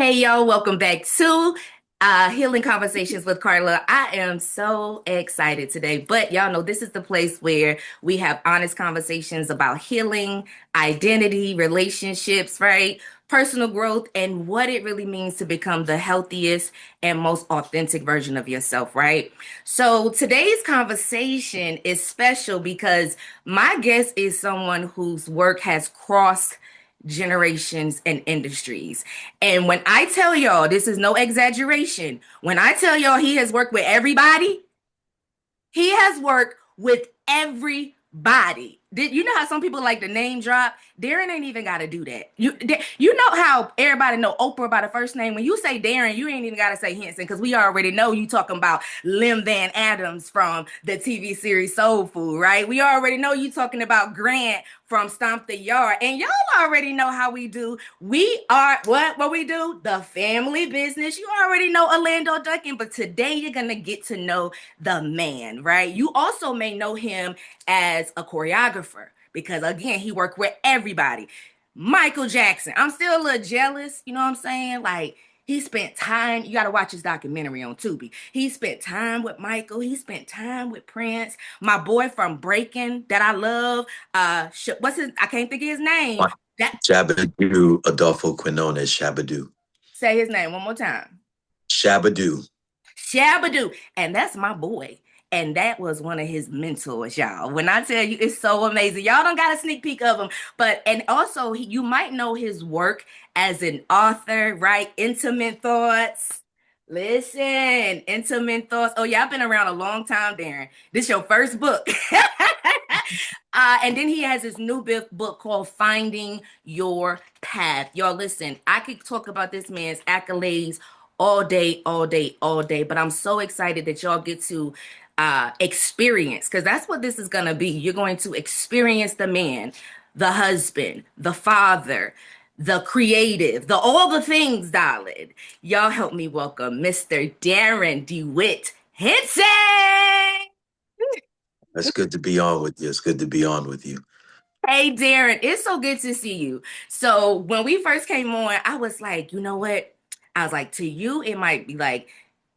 Hey y'all, welcome back to Healing Conversations with Carla. I am so excited today, but y'all know this is the place where we have honest conversations about healing, identity, relationships, right? Personal growth, and what it really means to become the healthiest and most authentic version of yourself, right? So today's conversation is special because my guest is someone whose work has crossed generations and industries. And when I tell y'all, this is no exaggeration, when I tell y'all he has worked with everybody, he has worked with everybody. Did you know how some people like to name drop? Darrin ain't even got to do that. You know how everybody know Oprah by the first name. When you say Darrin, you ain't even got to say Henson because we already know you talking about Lim Van Adams from the TV series Soul Food, right? We already know you talking about Grant from Stomp the Yard, and y'all already know how we do. We are what we do, the family business. You already know Orlando Duncan, but today you're gonna get to know the man, right? You also may know him as a choreographer because again, he worked with everybody. Michael Jackson. I'm still a little jealous, you know what I'm saying? Like he spent time, you got to watch his documentary on Tubi. He spent time with Michael, he spent time with Prince, my boy from Breaking that I love. What's his I can't think of his name. That Shabadoo, Adolfo Quinones, Shabadoo. Say his name one more time. Shabadoo. Shabadoo. And that's my boy. And that was one of his mentors, y'all. When I tell you, it's so amazing. Y'all don't got a sneak peek of him. But, and also, you might know his work as an author, right? Intimate Thoughts. Listen, Intimate Thoughts. Oh, yeah, I've been around a long time, Darrin. This your first book. And then he has his new book called Finding Your Path. Y'all, listen, I could talk about this man's accolades all day, all day, all day. But I'm so excited that y'all get to experience, because that's what this is going to be. You're going to experience the man, the husband, the father, the creative, the all the things, darling. Y'all help me welcome Mr. Darrin Dewitt Henson. It's good to be on with you. It's good to be on with you. Hey Darrin, it's so good to see you. So when we first came on, I was like, you know what? I was like, to you, it might be like,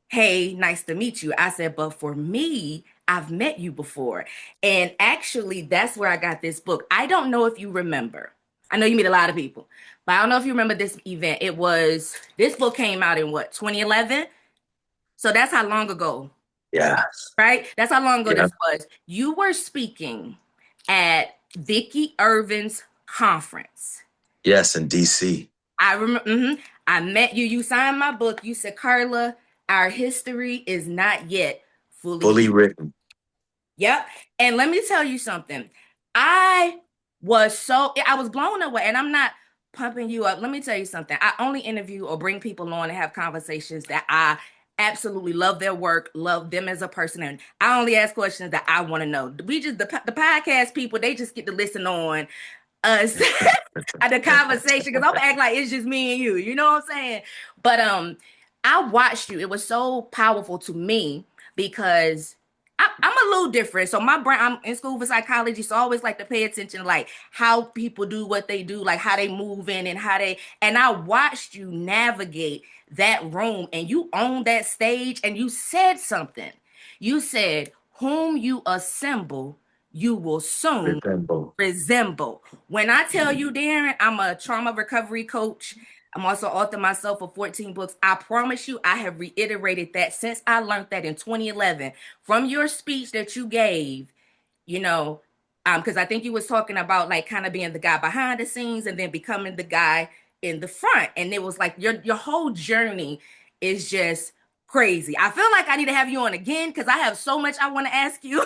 hey, nice to meet you. I said, but for me, I've met you before. And actually, that's where I got this book. I don't know if you remember. I know you meet a lot of people, but I don't know if you remember this event. This book came out in what, 2011? So that's how long ago, Yeah. right? That's how long ago Yeah. this was. You were speaking at Vicky Irvin's conference. Yes, in DC. I remember, I met you. You signed my book. You said, Carla, our history is not yet fully Fully written. written. Yep. And let me tell you something. I was blown away, and I'm not pumping you up. Let me tell you something. I only interview or bring people on and have conversations that I absolutely love their work, love them as a person, and I only ask questions that I want to know. The podcast people, they just get to listen on us at the conversation because I'm acting like it's just me and you. You know what I'm saying? But I watched you. It was so powerful to me because I'm a little different. So my brain, I'm in school for psychology, so I always like to pay attention to like how people do what they do, like how they move in and how they. And I watched you navigate that room, and you owned that stage, and you said something. You said, "Whom you assemble, you will soon Resemble. resemble." When I tell you, Darrin, I'm a trauma recovery coach. I'm also author myself of 14 books. I promise you, I have reiterated that since I learned that in 2011 from your speech that you gave, you know, because I think you was talking about like kind of being the guy behind the scenes and then becoming the guy in the front. And it was like your whole journey is just crazy. I feel like I need to have you on again because I have so much I want to ask you.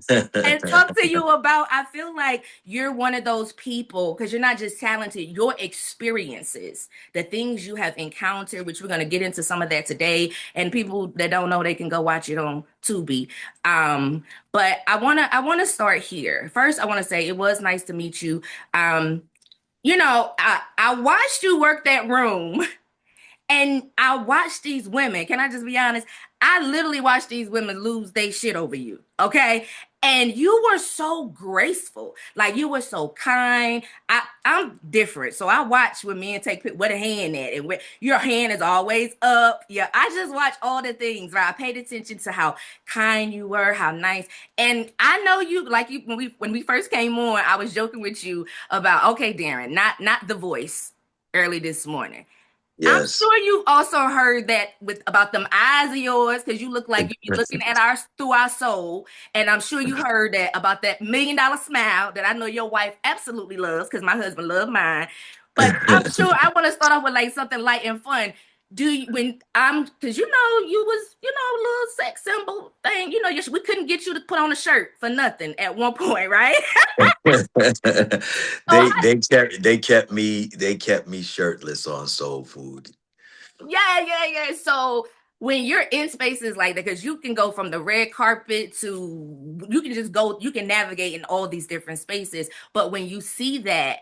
And talk to you about, I feel like you're one of those people because you're not just talented, your experiences, the things you have encountered, which we're going to get into some of that today. And people that don't know, they can go watch it on Tubi. But I want to start here. First, I want to say it was nice to meet you. I watched you work that room. And I watch these women. Can I just be honest? I literally watch these women lose their shit over you. Okay. And you were so graceful. Like you were so kind. I'm different. So I watch when men take where the hand at and where your hand is always up. Yeah, I just watch all the things, right? I paid attention to how kind you were, how nice. And I know you like you when we first came on, I was joking with you about okay, Darrin, not the voice early this morning. I'm Yes. sure you also heard that with about them eyes of yours, because you look like you be looking at our through our soul. And I'm sure you heard that about that $1 million smile that I know your wife absolutely loves, because my husband loved mine. But I'm sure I want to start off with like something light and fun. Do you when I'm because you was a little sex symbol thing. We couldn't get you to put on a shirt for nothing at one point, right? So they kept me shirtless on Soul Food. yeah, yeah, yeah. So when you're in spaces like that, because you can go from the red carpet to you can just go, you can navigate in all these different spaces. But when you see that,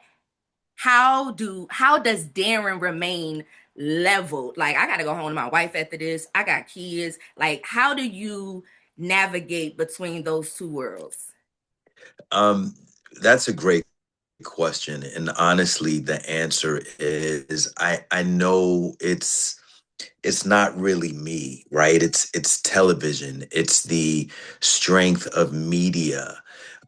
how does Darrin remain leveled? Like I gotta go home to my wife after this. I got kids. Like, how do you navigate between those two worlds? Um, that's a great question, and honestly, the answer is I know it's not really me, right? It's television. It's the strength of media.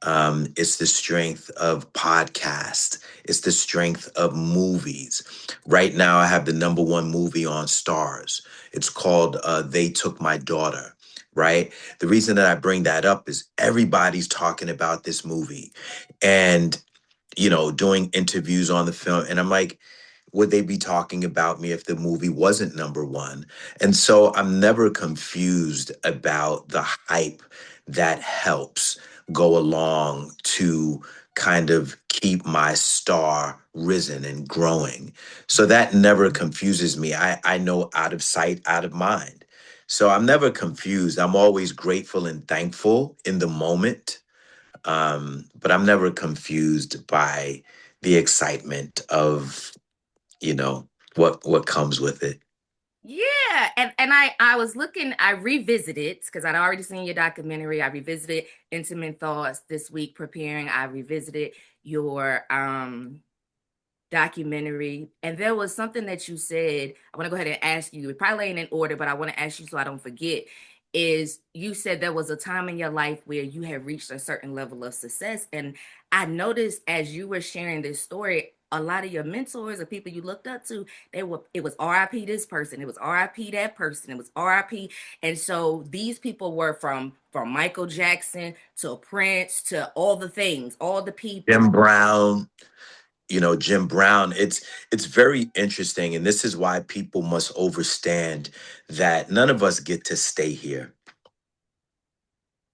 It's the strength of podcast. It's the strength of movies. Right now, I have the number one movie on Stars. It's called "They Took My Daughter." Right. The reason that I bring that up is everybody's talking about this movie, and doing interviews on the film, and I'm like, would they be talking about me if the movie wasn't number one? And so I'm never confused about the hype that helps go along to kind of keep my star risen and growing. So that never confuses me. I know out of sight, out of mind. So I'm never confused. I'm always grateful and thankful in the moment, but I'm never confused by the excitement of what comes with it. Yeah, and I was looking, I revisited because I'd already seen your documentary. I revisited Intimate Thoughts this week preparing. I revisited your documentary, and there was something that you said. I want to go ahead and ask you. It probably ain't in order, but I want to ask you so I don't forget. Is you said there was a time in your life where you had reached a certain level of success, and I noticed as you were sharing this story, a lot of your mentors or people you looked up to, it was RIP this person, it was RIP that person, it was RIP, and so these people were from Michael Jackson to Prince to all the things, all the Jim people. Brown, Jim Brown. It's very interesting, and this is why people must understand that none of us get to stay here.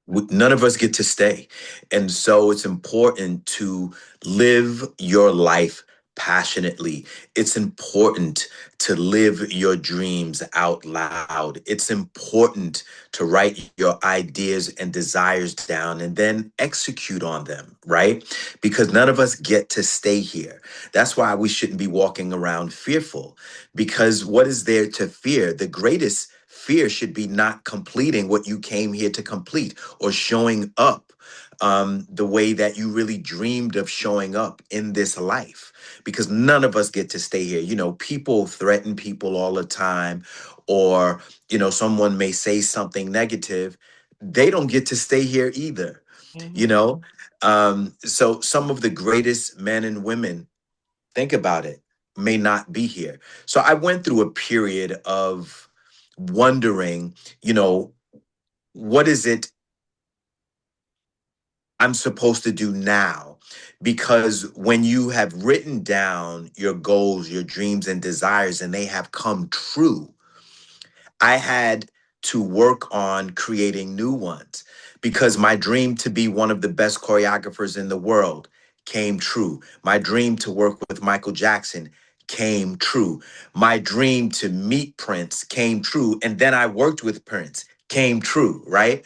None of us get to stay. And so it's important to live your life passionately. It's important to live your dreams out loud. It's important to write your ideas and desires down and then execute on them, right? Because none of us get to stay here. That's why we shouldn't be walking around fearful, because what is there to fear? The greatest fear should be not completing what you came here to complete, or showing up the way that you really dreamed of showing up in this life, because none of us get to stay here. People threaten people all the time, or someone may say something negative. They don't get to stay here either. you Mhm. know so some of the greatest men and women, think about it, may not be here. So I went through a period of wondering, you know what is it I'm supposed to do now? Because when you have written down your goals, your dreams, and desires, and they have come true, I had to work on creating new ones, because my dream to be one of the best choreographers in the world came true. My dream to work with Michael Jackson came true. My dream to meet Prince came true. And then I worked with Prince, came true, right?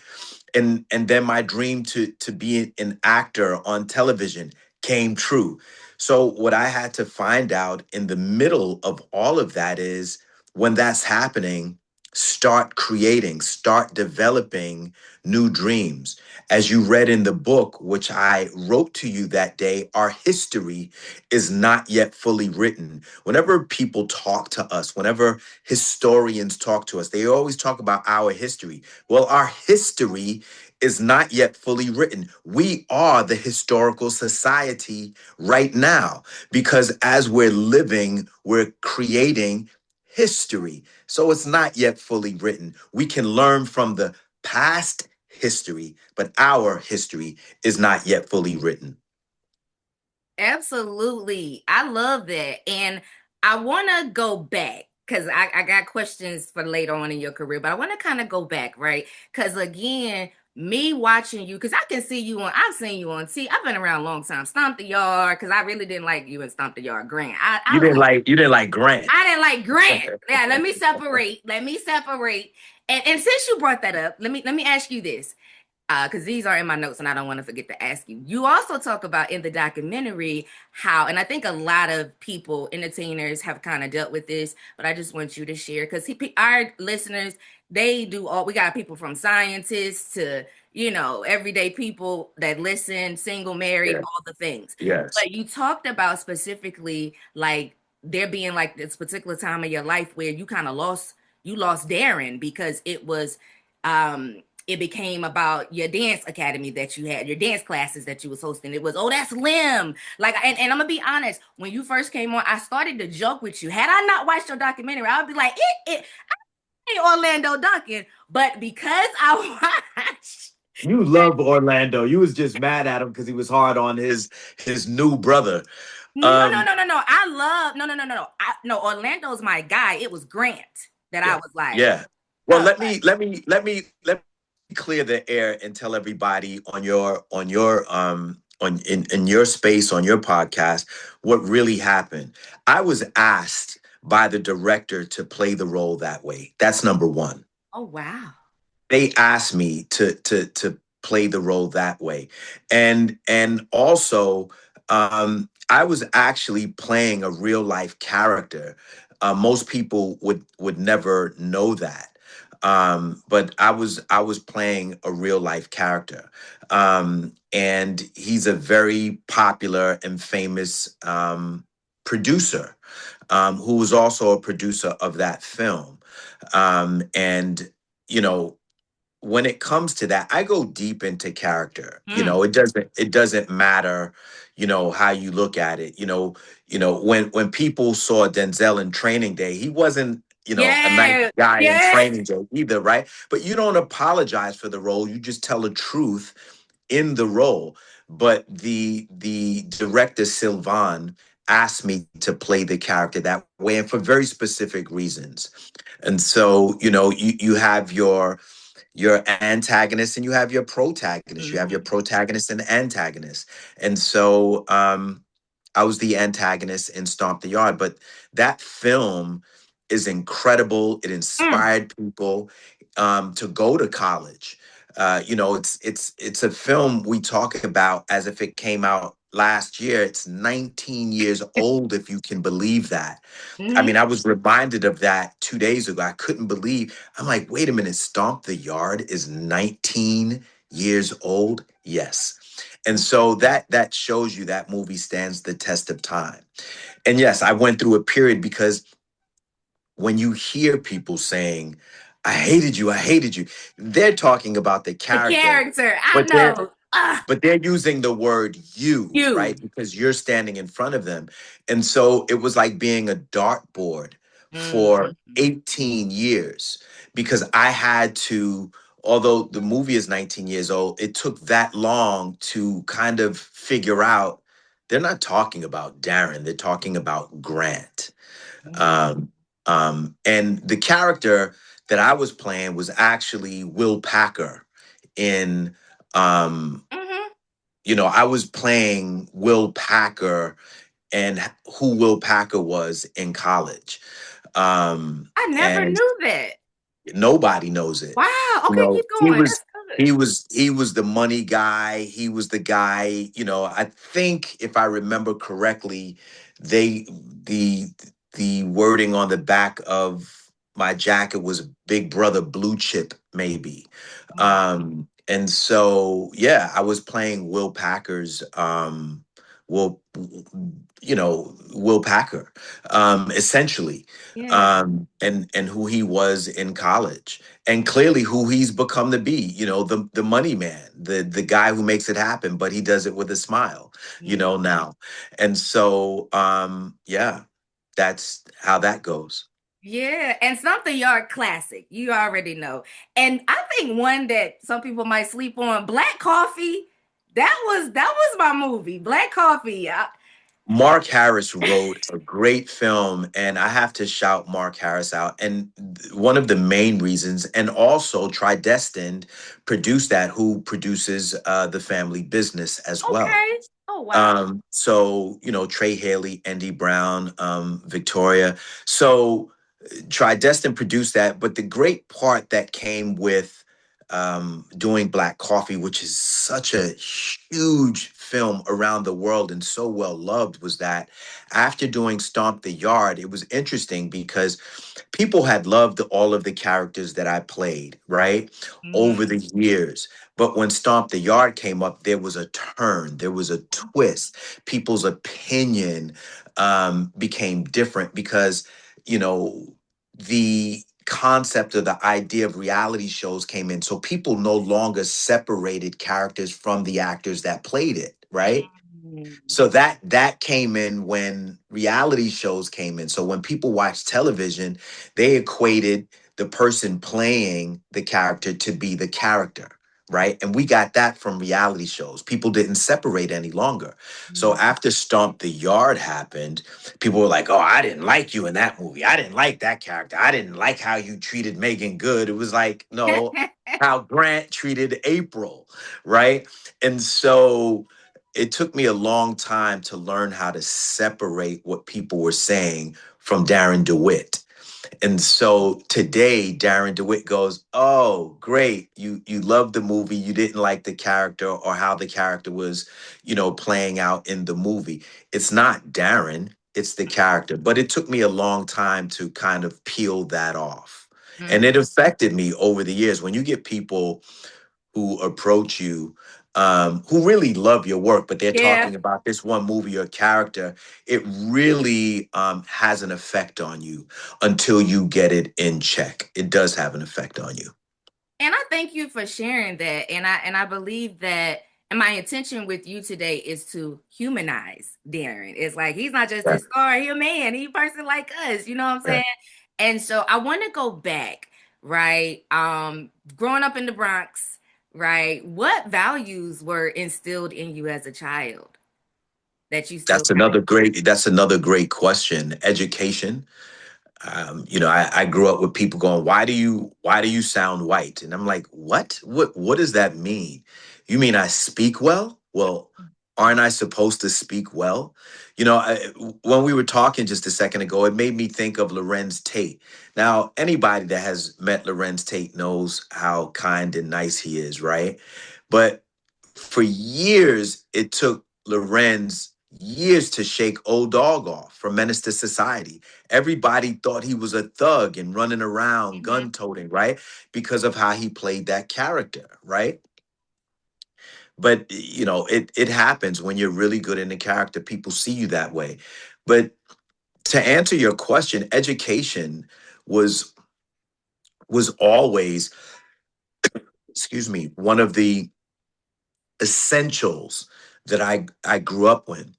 And then my dream to be an actor on television came true. So what I had to find out in the middle of all of that is, when that's happening, start creating, start developing new dreams. As you read in the book, which I wrote to you that day, our history is not yet fully written. Whenever people talk to us, whenever historians talk to us, they always talk about our history. Well, our history is not yet fully written. We are the historical society right now because as we're living, we're creating history. So it's not yet fully written. We can learn from the past history, but our history is not yet fully written. Absolutely. I love that. And I want to go back because I got questions for later on in your career, but I want to kind of go back, right? Because again, me watching you, because I can see you on, I've seen you on T. I've been around a long time. Stomp the Yard, because I really didn't like you in Stomp the Yard. Grant. You didn't like Grant. I didn't like Grant. Yeah, let me separate. Let me separate. And since you brought that up, let me ask you this because these are in my notes and I don't want to forget to ask you. You also talk about in the documentary how, and I think a lot of people, entertainers, have kind of dealt with this, but I just want you to share because our listeners, they do all, we got people from scientists to, everyday people that listen, single, married, Yeah. all the things. Yes. But you talked about specifically like there being like this particular time of your life where you kind of lost Darrin because it became about your dance academy that you had, your dance classes that you was hosting. It was, oh, that's Lim. Like, and I'm gonna be honest, when you first came on, I started to joke with you. Had I not watched your documentary, I'd be like, it ain't Orlando Duncan. But because I watched, You love Orlando. You was just mad at him because he was hard on his new brother. no, no, Um, no, no, no. I love no. No, Orlando's my guy. It was Grant that I yeah, was like, yeah. Well, I was let me clear the air and tell everybody on in your space on your podcast what really happened. I was asked by the director to play the role that way. That's number one. oh wow. They asked me to play the role that way, and also I was actually playing a real life character. Most people would never know that, but I was playing a real life character, and he's a very popular and famous producer, who was also a producer of that film, and you know when it comes to that, I go deep into character. Mm. It doesn't matter, how you look at it. When people saw Denzel in Training Day, he wasn't, a nice Yeah, guy in yeah. Training Day either, right? But you don't apologize for the role. You just tell the truth in the role. But the director Sylvan asked me to play the character that way and for very specific reasons. And so, you have your antagonist and you have your protagonist. You have your Mhm. protagonist and antagonist. And so I was the antagonist in Stomp the Yard. But that film is incredible. It Mm. inspired people to go to college. It's a film we talk about as if it came out last year. It's 19 years old, if you can believe that. I Mhm. mean, I was reminded of that 2 days ago. I couldn't believe. I'm like, wait a minute, Stomp the Yard is 19 years old? Yes. And so that shows you that movie stands the test of time. And yes, I went through a period because when you hear people saying, I hated you, they're talking about the The character, character, I but they're know. Ah, but they're using the word you, right? you. Because you're standing in front of them. And so it was like being a dartboard for Mhm. 18 years because I had to, although the movie is 19 years old, it took that long to kind of figure out they're not talking about Darrin, they're talking about Grant. Mhm. Um, and the character that I was playing was actually Will Packer in um, Mhm. I was playing Will Packer and who Will Packer was in college. I never And knew that. nobody knows it. Wow. You Okay, know, keep he going. was That's good. he was the money guy. He was the guy, I think if I remember correctly, they the wording on the back of my jacket was Big Brother Blue Chip, maybe. Mm. And so, yeah, I was playing Will Packer's, Will, Will Packer, essentially, Yeah. and who he was in college, and clearly who he's become to be. The money man, the guy who makes it happen, but he does it with a smile. Mm. Now, and so, yeah, that's how that goes. Yeah, and something yard classic. You already know. And I think one that some people might sleep on, Black Coffee. That was my movie, Black Coffee. Mark Harris wrote a great film, and I have to shout Mark Harris out. And one of the main reasons, and also Tridestined produced that, who produces the family business as well. Okay. Oh wow. So, Trey Haley, Andy Brown, Victoria. So Tridestin produced that, but the great part that came with doing Black Coffee, which is such a huge film around the world and so well loved, was that after doing Stomp the Yard, it was interesting because people had loved all of the characters that I played, right, over Hmm. the years. But when Stomp the Yard came up, there was a turn, there was a twist. People's opinion became different because, you know, the concept or the idea of reality shows came in. So people no longer separated characters from the actors that played it, right? So that came in when reality shows came in. So when people watch television, they equated the person playing the character to be the character, right? And we got that from reality shows. People didn't separate any longer. So Mhm. after Stomp the Yard happened, people were like, "Oh, I didn't like you in that movie. I didn't like that character. I didn't like how you treated Megan Good." It was like, no, how Grant treated April, right? And so it took me a long time to learn how to separate what people were saying from Darrin DeWitt. And so today Darrin DeWitt goes, "Oh, great. You loved the movie. You didn't like the character or how the character was, playing out in the movie." It's not Darrin, it's the character. But it took me a long time to kind of peel that off. And Mhm. it affected me over the years. When you get people who approach you, who really love your work, but they're Yeah. talking about this one movie or character, it really has an effect on you until you get it in check. It does have an effect on you. And I thank you for sharing that. And I believe that, and my intention with you today is to humanize Darren. It's like he's not just Yeah, a star, he's a man, he's a person like us, you know what I'm yeah. saying? And so I want to go back, right? Growing up in the Bronx, right? What values were instilled in you as a child that you still kind of That's another great question. Education. I grew up with people going, why do you sound white? And I'm like, what does that mean? You mean I speak well? Well, aren't I supposed to speak well? When we were talking just a second ago, it made me think of Lorenz Tate. Now, anybody that has met Lorenz Tate knows how kind and nice he is, right? But for years, it took Lorenz years to shake old dog off from Menace to Society. Everybody thought he was a thug and running around Mhm. gun toting, right? Because of how he played that character, right? But it happens when you're really good in the character. People see you that way. But to answer your question, education was was always, excuse me, one of the essentials that I grew up with.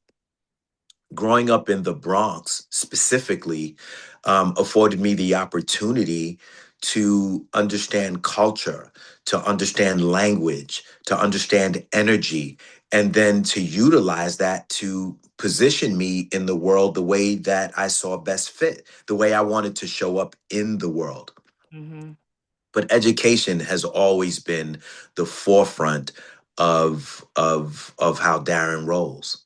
Growing up in the Bronx specifically afforded me the opportunity to understand culture, to understand language, to understand energy, and then to utilize that to position me in the world the way that I saw best fit, the way I wanted to show up in the world. Mhm. But education has always been the forefront of how Darren rolls.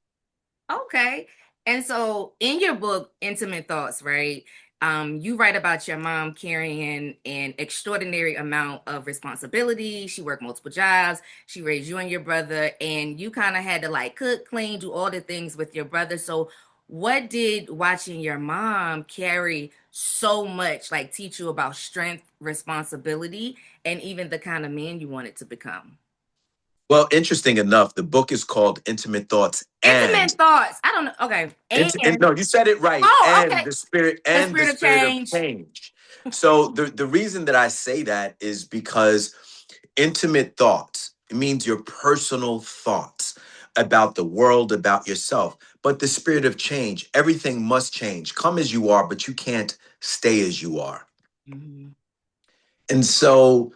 Okay. And so in your book, Intimate Thoughts, right? You write about your mom carrying an extraordinary amount of responsibility. She worked multiple jobs. She raised you and your brother, and you kind of had to like cook, clean, do all the things with your brother. So what did watching your mom carry so much, like teach you about strength, responsibility, and even the kind of man you wanted to become? Well, interesting enough, the book is called Intimate Thoughts and Intimate thoughts. I don't know. Okay. and And no, you said it right. oh, And okay. the spirit The and the spirit of spirit of change. change. So the reason that I say that is because intimate thoughts, it means your personal thoughts about the world, about yourself. But the spirit of change, everything must change. Come as you are, but you can't stay as you are. Mhm. And so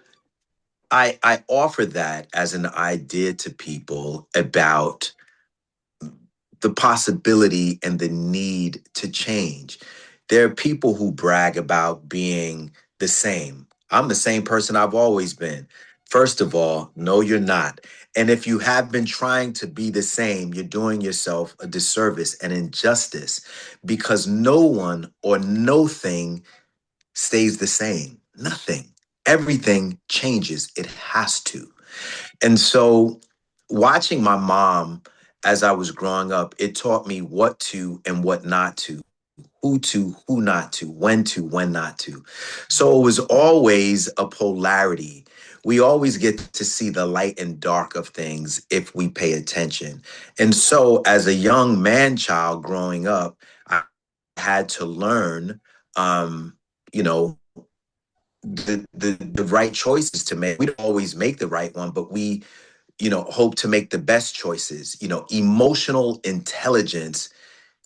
I offer that as an idea to people about the possibility and the need to change. There are people who brag about being the same. I'm the same person I've always been. First of all, no, you're not. And if you have been trying to be the same, you're doing yourself a disservice and injustice because no one or no thing stays the same. Nothing. Everything changes. It has to. And so watching my mom as I was growing up, it taught me what to and what not to, who not to, when not to. So it was always a polarity. We always get to see the light and dark of things if we pay attention. And so as a young man child growing up, I had to learn you know, the right choices to make. We don't always make the right one, but we hope to make the best choices. Emotional intelligence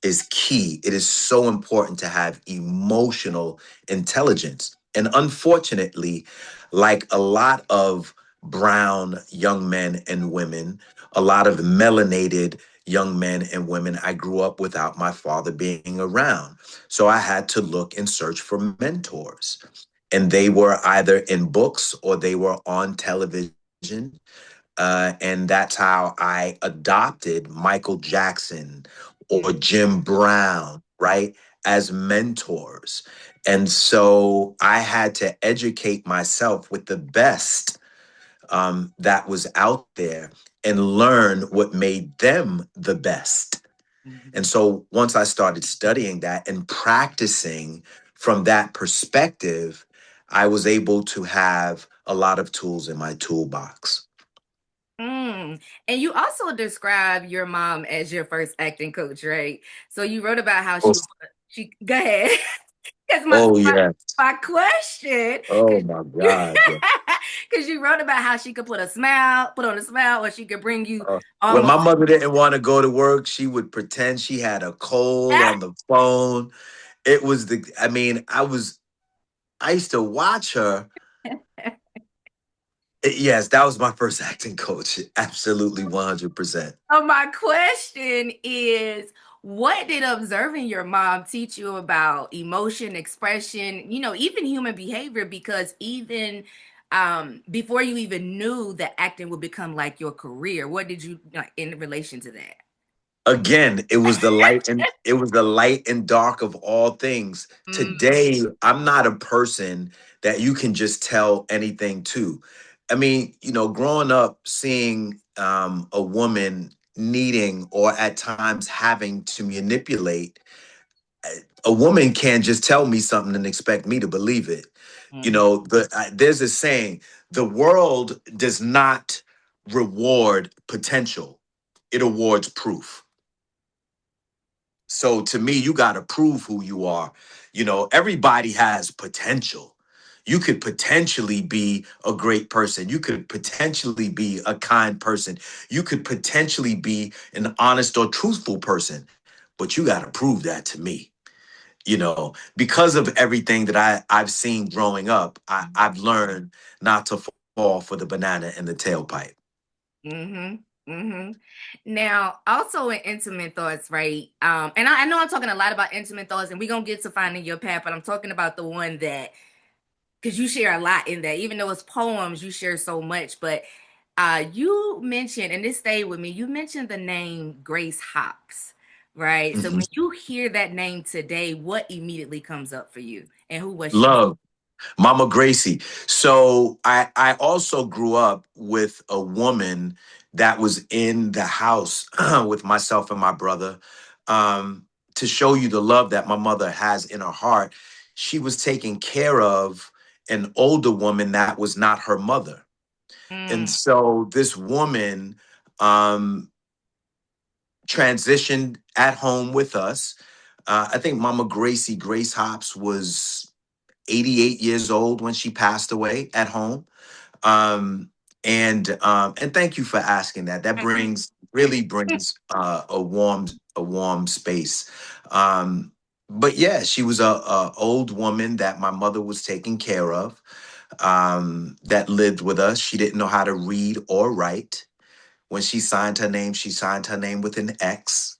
is key. It is so important to have emotional intelligence. And unfortunately, like a lot of brown young men and women, a lot of melanated young men and women, I grew up without my father being around. So I had to look and search for mentors. And they were either in books or they were on television, and that's how I adopted Michael Jackson or Jim Brown, right, as mentors. And so I had to educate myself with the best that was out there and learn what made them the best. And Mhm. so once I started studying that and practicing from that perspective, I was able to have a lot of tools in my toolbox. Mm. And you also describe your mom as your first acting coach, right? So you wrote about how she go ahead. Because Oh yeah. my question, Oh because my God. you wrote about how she could put on a smile, or she could bring you When almost. my mother didn't want to go to work, she would pretend she had a cold on the phone. It was I used to watch her. Yes, that was my first acting coach. Absolutely 100%. So my question is, what did observing your mom teach you about emotion, expression, even human behavior? Because even before you even knew that acting would become like your career, what did you in relation to that? Again, it was the light and dark of all things. Mm, Today, I'm not a person that you can just tell anything to. I mean, growing up seeing a woman needing or at times having to manipulate, a woman can't just tell me something and expect me to believe it. mhm, There's a saying: the world does not reward potential; it awards proof. So to me, you got to prove who you are. Everybody has potential. You could potentially be a great person. You could potentially be a kind person. You could potentially be an honest or truthful person. But you got to prove that to me. Because of everything that I've seen growing up, I've learned not to fall for the banana in the tailpipe. mhm, mhm. Now, also in intimate thoughts, right? And I know I'm talking a lot about intimate thoughts, and we're gonna get to finding your path, but I'm talking about the one that because you share a lot in that, even though it's poems, you share so much. But you mentioned, and this stayed with me, you mentioned the name Grace Hopps, right? So Mhm. when you hear that name today, what immediately comes up for you? And who was she? Love. Mama Gracie. So I also grew up with a woman that was in the house with myself and my brother. Um, to show you the love that my mother has in her heart, she was taking care of an older woman that was not her mother. And Mm, so this woman um, transitioned at home with us. I think Mama Grace Hops was 88 years old when she passed away at home. Um, and thank you for asking that. That mhm. really brings a warm space. Um, but yeah, she was a old woman that my mother was taking care of. That lived with us. She didn't know how to read or write. When she signed her name with an X.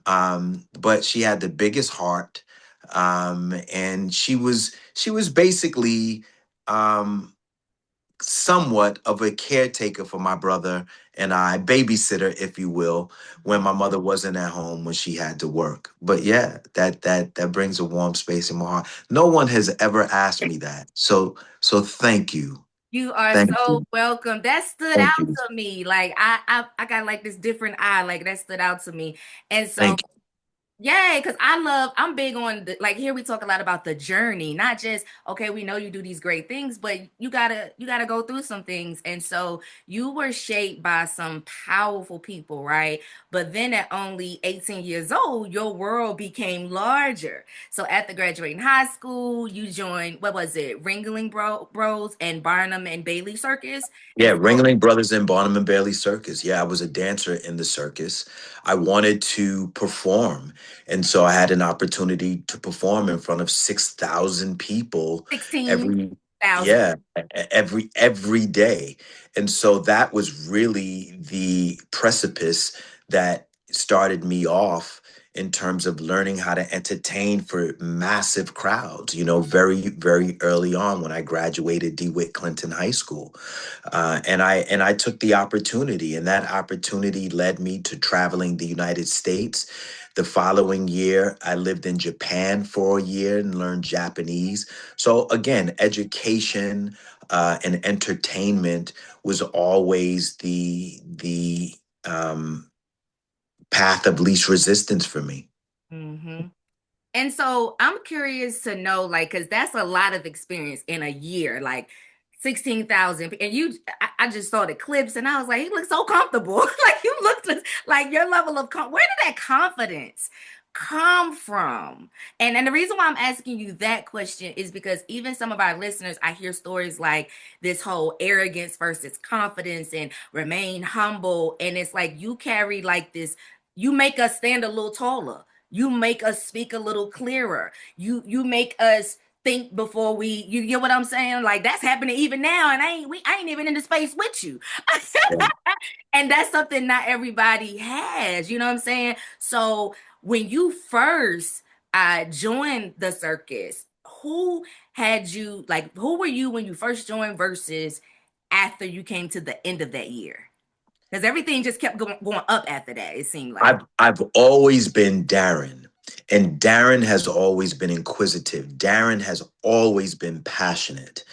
But she had the biggest heart, and she was basically um, somewhat of a caretaker for my brother and I, babysitter, if you will, when my mother wasn't at home when she had to work. But yeah, that brings a warm space in my heart. No one has ever asked me that, so thank you, You are thank so you, welcome. That stood out thank you, to me. Like I got like this different eye. Like that stood out to me. And so thank you. yeah, because I'm big on the, like here we talk a lot about the journey, not just okay, we know you do these great things, but you gotta go through some things. And so you were shaped by some powerful people, right? But then at only 18 years old, your world became larger. So after graduating high school, you joined what was it, Bros and Barnum and Bailey Circus. And Yeah, so Ringling Brothers and Barnum and Bailey Circus. Yeah, I was a dancer in the circus. I wanted to perform. And so I had an opportunity to perform in front of 6,000 people every 16,000. yeah, every day. And so that was really the precipice that started me off in terms of learning how to entertain for massive crowds, very, very early on when I graduated DeWitt Clinton High School. And I took the opportunity, and that opportunity led me to traveling the United States. The following year, I lived in Japan for a year and learned Japanese. So again, education and entertainment was always the path of least resistance for me. Mhm. And so I'm curious to know, like, because that's a lot of experience in a year, like 16,000. And I just saw the clips and I was like, he looks so comfortable. Like, you looked like your level of, where did that confidence come from? And the reason why I'm asking you that question is because even some of our listeners, I hear stories like this whole arrogance versus confidence and remain humble. And it's like you carry like this, you make us stand a little taller, you make us speak a little clearer. You make us think before you get what I'm saying? Like that's happening even now, and I ain't even in the space with you. Yeah. And that's something not everybody has, you know what I'm saying? So when you first joined the circus, who had you like who were you when you first joined versus after you came to the end of that year? Because everything just kept going up after that, it seemed like. I've always been Darrin, and Darrin has always been inquisitive. Darrin has always been passionate.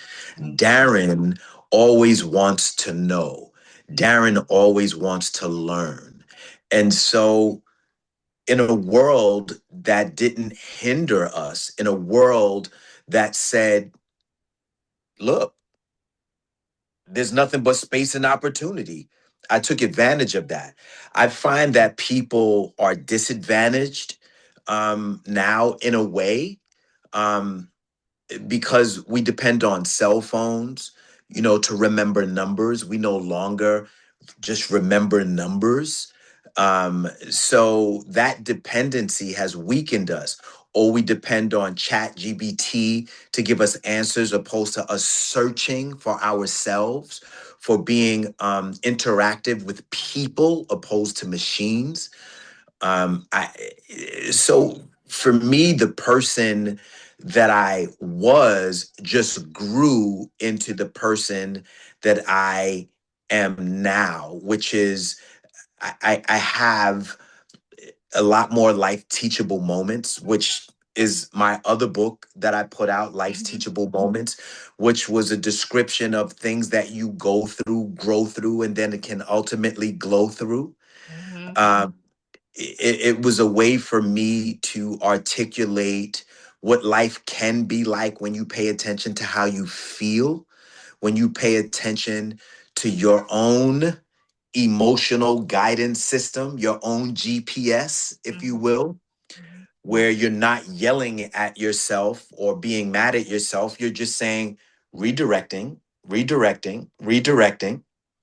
Darrin always wants to know. Darrin always wants to learn. And so, in a world that didn't hinder us, in a world that said, look, there's nothing but space and opportunity. I took advantage of that. I find that people are disadvantaged now in a way um, because we depend on cell phones, to remember numbers. We no longer just remember numbers. So that dependency has weakened us. Or we depend on Chat GBT to give us answers opposed to us searching for ourselves, for being interactive with people opposed to machines. So for me, the person that I was just grew into the person that I am now, which is I have a lot more life teachable moments, which is my other book that I put out, Life's Mhm. Teachable Moments, which was a description of things that you go through, grow through, and then it can ultimately glow through. Mhm. Um, it was a way for me to articulate what life can be like when you pay attention to how you feel, when you pay attention to your own emotional guidance system, your own GPS, if you Mhm, will, mhm. where you're not yelling at yourself or being mad at yourself. You're just saying, redirecting, redirecting,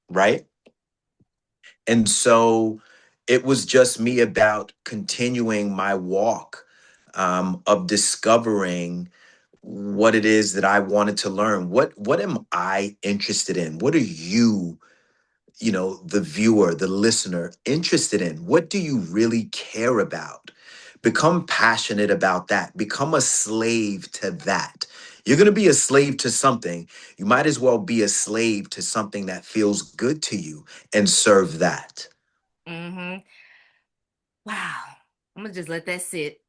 right? And so it was just me about continuing my walk of discovering what it is that I wanted to learn. What am I interested in? What are you, the viewer, the listener, interested in? What do you really care about? Become passionate about that. Become a slave to that. You're going to be a slave to something. You might as well be a slave to something that feels good to you and serve that. Mhm. Wow. I'm gonna just let that sit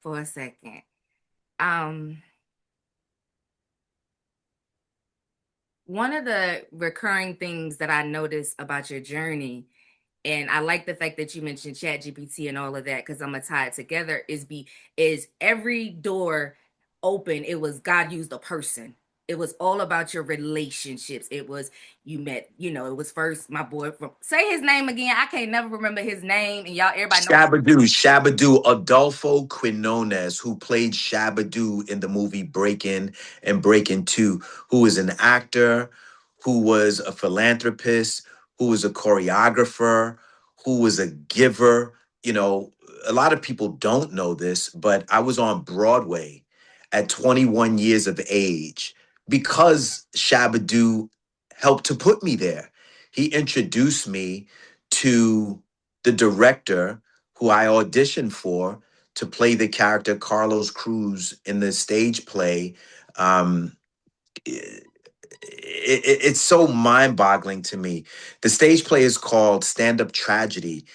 for a second. Um, One of the recurring things that I noticed about your journey, and I like the fact that you mentioned Chat GPT and all of that, because I'm gonna tie it together, is every door open, it was God used a person. It was all about your relationships. It was you met, it was first my boy from say his name again. I can't never remember his name, and y'all everybody know. Shabadoo, Adolfo Quinones, who played Shabadoo in the movie Breakin' and Breakin' 2, who is an actor, who was a philanthropist, who was a choreographer, who was a giver. You know, a lot of people don't know this, but I was on Broadway at 21 years of age because Shabadoo helped to put me there. He introduced me to the director who I auditioned for to play the character Carlos Cruz in the stage play. Um, it's so mind boggling to me. The stage play is called Stand Up Tragedy.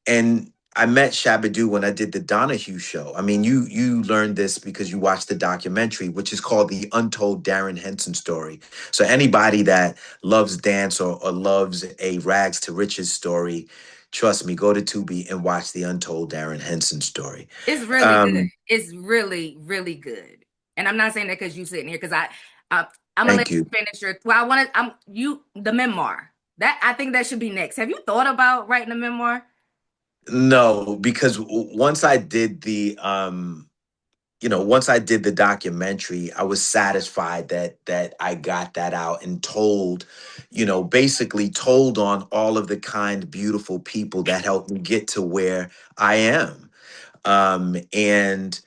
And I met Shabadoo when I did the Donahue show. I mean, you learned this because you watched the documentary, which is called The Untold Darrin Henson Story. So anybody that loves dance or loves a rags to riches story, trust me, go to Tubi and watch The Untold Darrin Henson Story. It's really good. Um, It's really, really good. And I'm not saying that because you sitting here, because I I'm gonna let Thank you. you finish your. Well, I want to. I'm you the memoir. That I think that should be next. Have you thought about writing a memoir? No, because once I did once I did the documentary, I was satisfied that I got that out and told, basically told on all of the kind, beautiful people that helped me get to where I am. And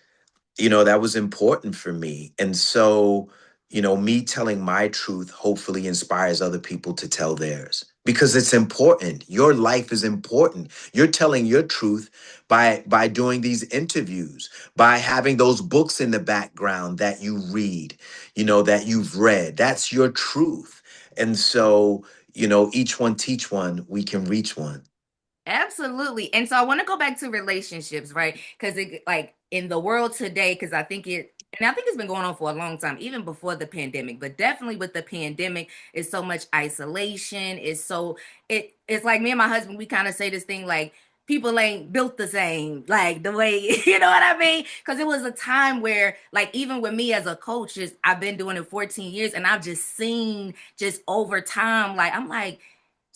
that was important for me. And so, me telling my truth hopefully inspires other people to tell theirs because it's important. Your life is important. You're telling your truth by doing these interviews, by having those books in the background that you read, that you've read. That's your truth. And so, each one teach one, we can reach one. Absolutely. And so I want to go back to relationships, right? Because it like in the world today, because I think it's been going on for a long time, even before the pandemic, but definitely with the pandemic, it's so much isolation. It's like me and my husband, we kind of say this thing like people ain't built the same, like the way, you know what I mean? Because it was a time where, like, even with me as a coach, I've been doing it 14 years and I've just seen just over time, like, I'm like,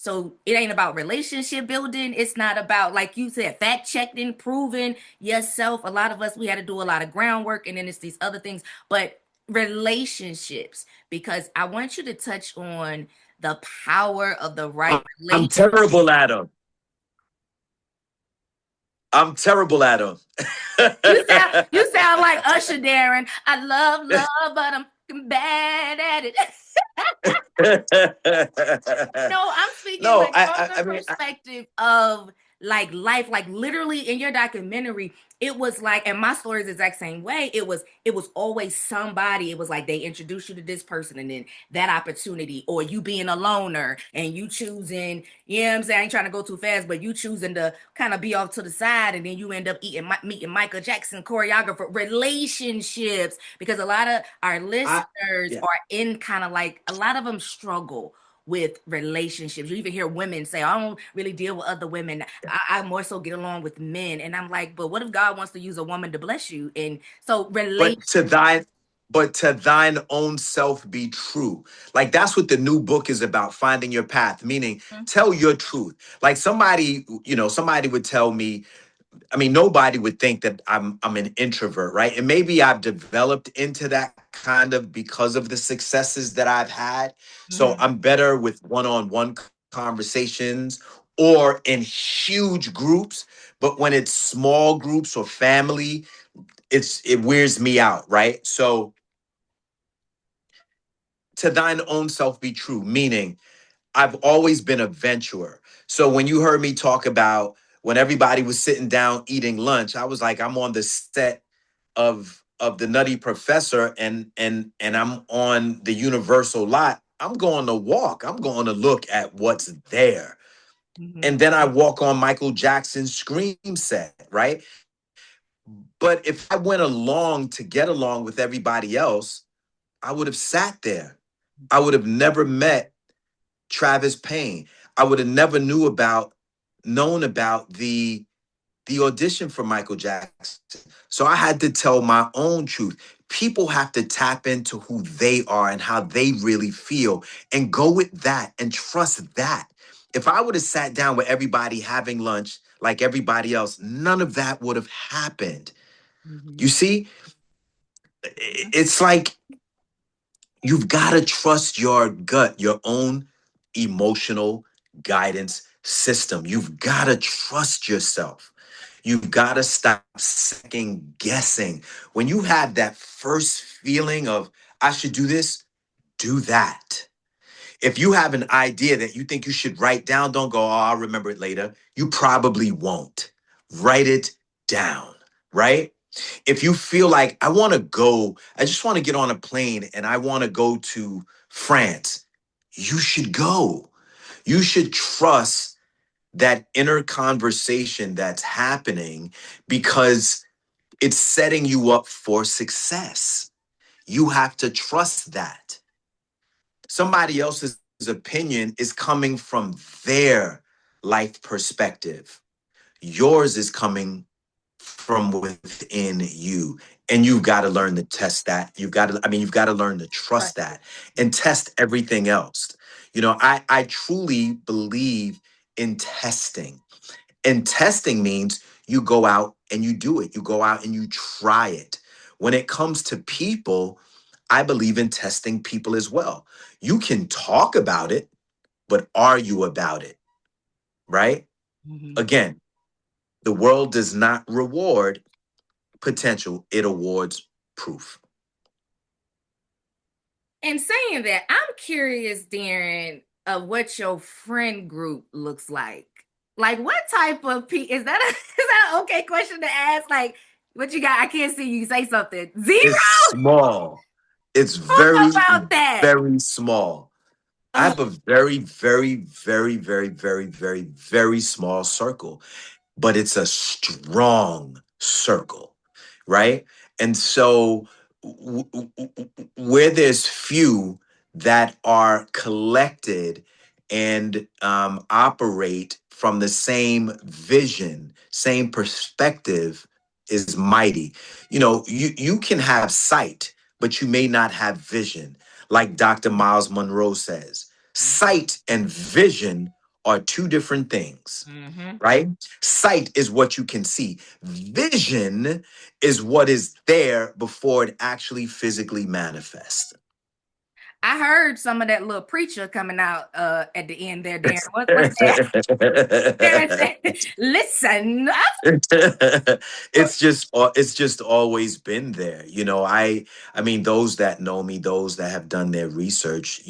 so it ain't about relationship building. It's not about, like you said, fact checking, proving yourself. A lot of us, we had to do a lot of groundwork, and then it's these other things. But relationships, because I want you to touch on the power of the right I'm relationship. terrible at them. I'm terrible at them. You sound like Usher, Darren. I love love, but I'm fucking bad at it. No, I'm speaking No, like from I, I the I mean, perspective of like life, like literally in your documentary, it was like, and my story is the exact same way. It was always somebody. It was like they introduced you to this person and then that opportunity, or you being a loner and you choosing, you know what I'm saying? I ain't trying to go too fast, but you choosing to kind of be off to the side, and then you end up meeting Michael Jackson, choreographer, relationships, because a lot of our I listeners yeah. are in kind of like a lot of them struggle with relationships. You even hear women say, I don't really deal with other women. I more so get along with men. And I'm like, but what if God wants to use a woman to bless you? And so But to thine, but to thine own self be true. Like that's what the new book is about, finding your path, meaning tell your truth. Like somebody, somebody would tell me, I mean, nobody would think that I'm an introvert, right? And maybe I've developed into that kind of because of the successes that I've had. So Mhm. I'm better with one-on-one conversations or in huge groups. But when it's small groups or family, it wears me out, right? So to thine own self be true, meaning I've always been a venturer. So when you heard me talk about when everybody was sitting down eating lunch, I was like, I'm on the set of the Nutty Professor and I'm on the Universal lot. I'm going to walk. I'm going to look at what's there. Mhm. And then I walk on Michael Jackson's Scream set, right? But if I went along to get along with everybody else, I would have sat there. I would have never met Travis Payne. I would have never known about the audition for Michael Jackson. So I had to tell my own truth. People have to tap into who they are and how they really feel and go with that and trust that. If I would have sat down with everybody having lunch like everybody else, none of that would have happened. You Mhm. see, it's like you've got to trust your gut, your own emotional guidance system. You've got to trust yourself. You've got to stop second guessing. When you have that first feeling of, I should do this, do that. If you have an idea that you think you should write down, don't go, oh, I'll remember it later. You probably won't. Write it down, right? If you feel like I want to go, I just want to get on a plane and I want to go to France, you should go. You should trust that inner conversation that's happening because it's setting you up for success. You have to trust that. Somebody else's opinion is coming from their life perspective. Yours is coming from within you. And you've got to learn to test that. You've got to learn to Right. trust that and test everything else. I truly believe in testing. And testing means you go out and you do it. You go out and you try it. When it comes to people, I believe in testing people as well. You can talk about it, but are you about it? Right? Mhm. Again, the world does not reward potential, it awards proof. And saying that, I'm curious, Darren, of what your friend group looks like. Like, what type of is that? Is that an okay question to ask? Like, what you got? I can't see you say something. Zero. It's small. It's Talk very, about that. very small. I Uh, have a very, very, very, very, very, very, very small circle, but it's a strong circle, right? And so where there's few that are collected and operate from the same vision, same perspective is mighty. You can have sight, but you may not have vision. Like Dr. Miles Monroe says, sight and vision are two different things, mhm. right? Sight is what you can see. Vision is what is there before it actually physically manifests. I heard some of that little preacher coming out at the end there, Darren. What's that? Darren said, listen up. It's just always been there. I mean those that know me, those that have done their research,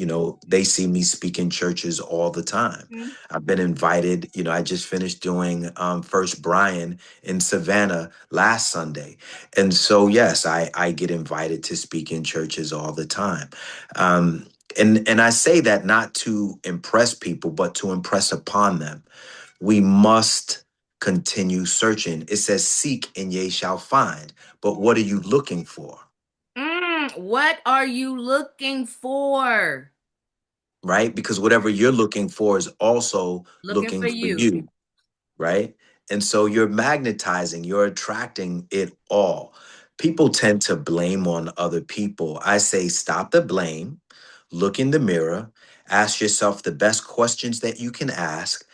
they see me speak in churches all the time. Mhm. I've been invited. I just finished doing First Brian in Savannah last Sunday. And so yes, I get invited to speak in churches all the time. And I say that not to impress people, but to impress upon them. We must continue searching. It says, seek and ye shall find. But what are you looking for? What are you looking for? right? Because whatever you're looking for is also Looking looking for for you. you, right? And so you're magnetizing, you're attracting it all. People tend to blame on other people. I say stop the blame, look in the mirror, ask yourself the best questions that you can ask.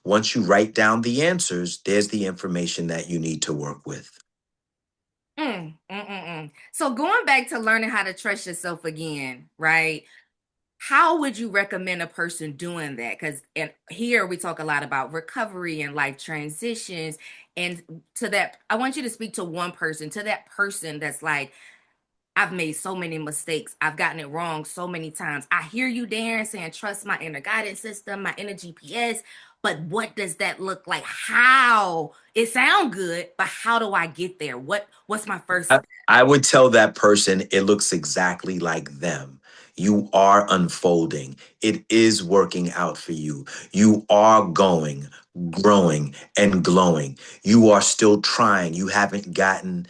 Once you write down the answers, there's the information that you need to work with. So going back to learning how to trust yourself again, right? How would you recommend a person doing that? Because and here we talk a lot about recovery and life transitions. And to that, I want you to speak to one person, to that person that's like, I've made so many mistakes. I've gotten it wrong so many times. I hear you, Darren, saying trust my inner guidance system, my inner GPS. But what does that look like? How? It sounds good, but how do I get there? What's my first I, step? I would tell that person it looks exactly like them. You are unfolding. It is working out for you. You are going, growing, and glowing. You are still trying. You haven't gotten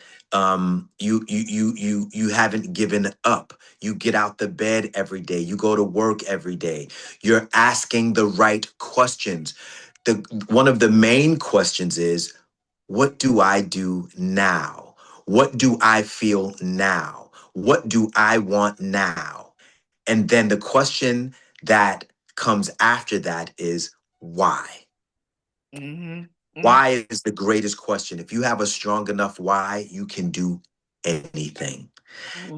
you haven't given up. You get out the bed every day. You go to work every day. You're asking the right questions. The one of the main questions is what do I do now? What do I feel now? What do I want now? And then the question that comes after that is why? Mm-hmm. Mm-hmm. Why is the greatest question. If you have a strong enough why, you can do anything.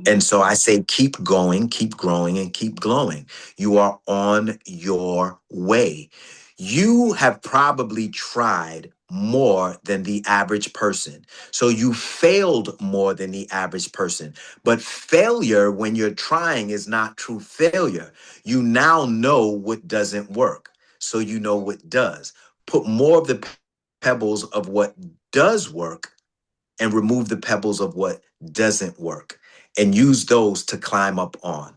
And Mm-hmm. so I say, keep going, keep growing, and keep glowing. You are on your way. You have probably tried more than the average person. So you failed more than the average person. But failure, when you're trying, is not true failure. You now know what doesn't work. So you know what does. Put more of the pebbles of what does work and remove the pebbles of what doesn't work and use those to climb up on.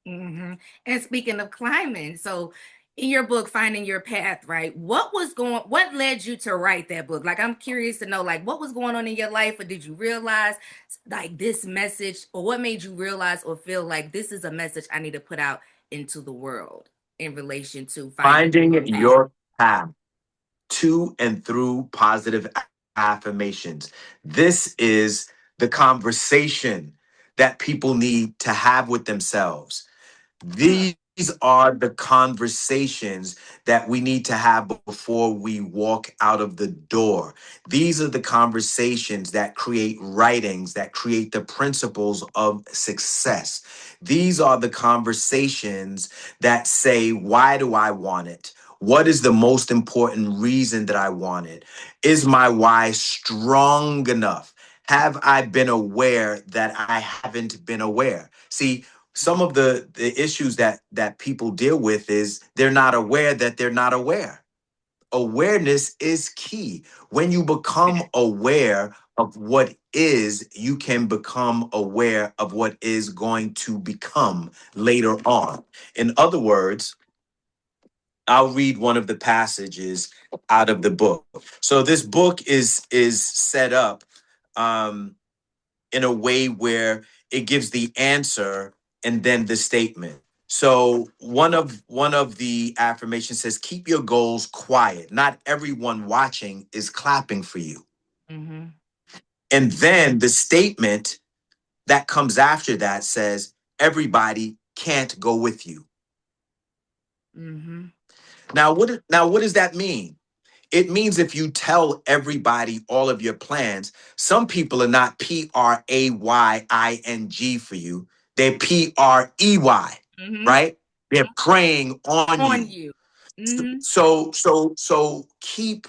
Mm-hmm. And speaking of climbing, so in your book, Finding Your Path, right? What led you to write that book? Like, I'm curious to know, like, what was going on in your life, or did you realize, like, this message, or what made you realize or feel like this is a message I need to put out into the world in relation to finding Finding your path? your path to and through positive affirmations. This is the conversation that people need to have with themselves. Mm, These are the conversations that we need to have before we walk out of the door. These are the conversations that create writings, that create the principles of success. These are the conversations that say, why do I want it? What is the most important reason that I want it? Is my why strong enough? Have I been aware that I haven't been aware? See, some of the issues that people deal with is they're not aware that they're not aware. Awareness is key. When you become aware of what is, you can become aware of what is going to become later on. In other words, I'll read one of the passages out of the book. So this book is set up um, in a way where it gives the answer and then the statement. So one of the affirmations says, keep your goals quiet. Not everyone watching is clapping for you. mm-hmm. And then the statement that comes after that says, everybody can't go with you. Mm-hmm. Now what does that mean? It means if you tell everybody all of your plans, some people are not PRAYING for you. They're PREY, Mm-hmm. right? They're preying on On you. you. Mm-hmm. So keep,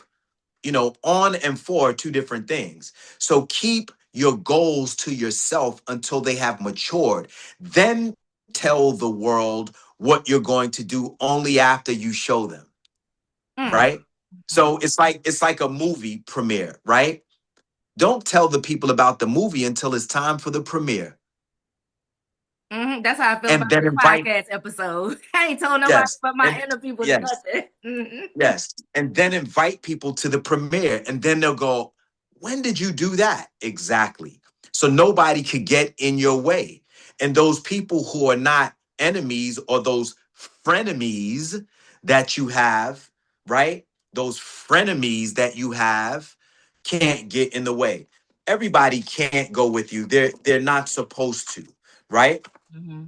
on and for are two different things. So keep your goals to yourself until they have matured. Then tell the world what you're going to do only after you show them, right? Mm-hmm. So it's like a movie premiere, right? Don't tell the people about the movie until it's time for the premiere. Mm-hmm. That's how I feel And about then this invite, podcast episode. I ain't told nobody yes, but my and inner people yes, nothing. Mm-hmm. yes. And then invite people to the premiere. And then they'll go, when did you do that? Exactly. So nobody could get in your way. And those people who are not enemies or those frenemies that you have, right? Those frenemies that you have can't get in the way. Everybody can't go with you. They're not supposed to, right? Mm-hmm.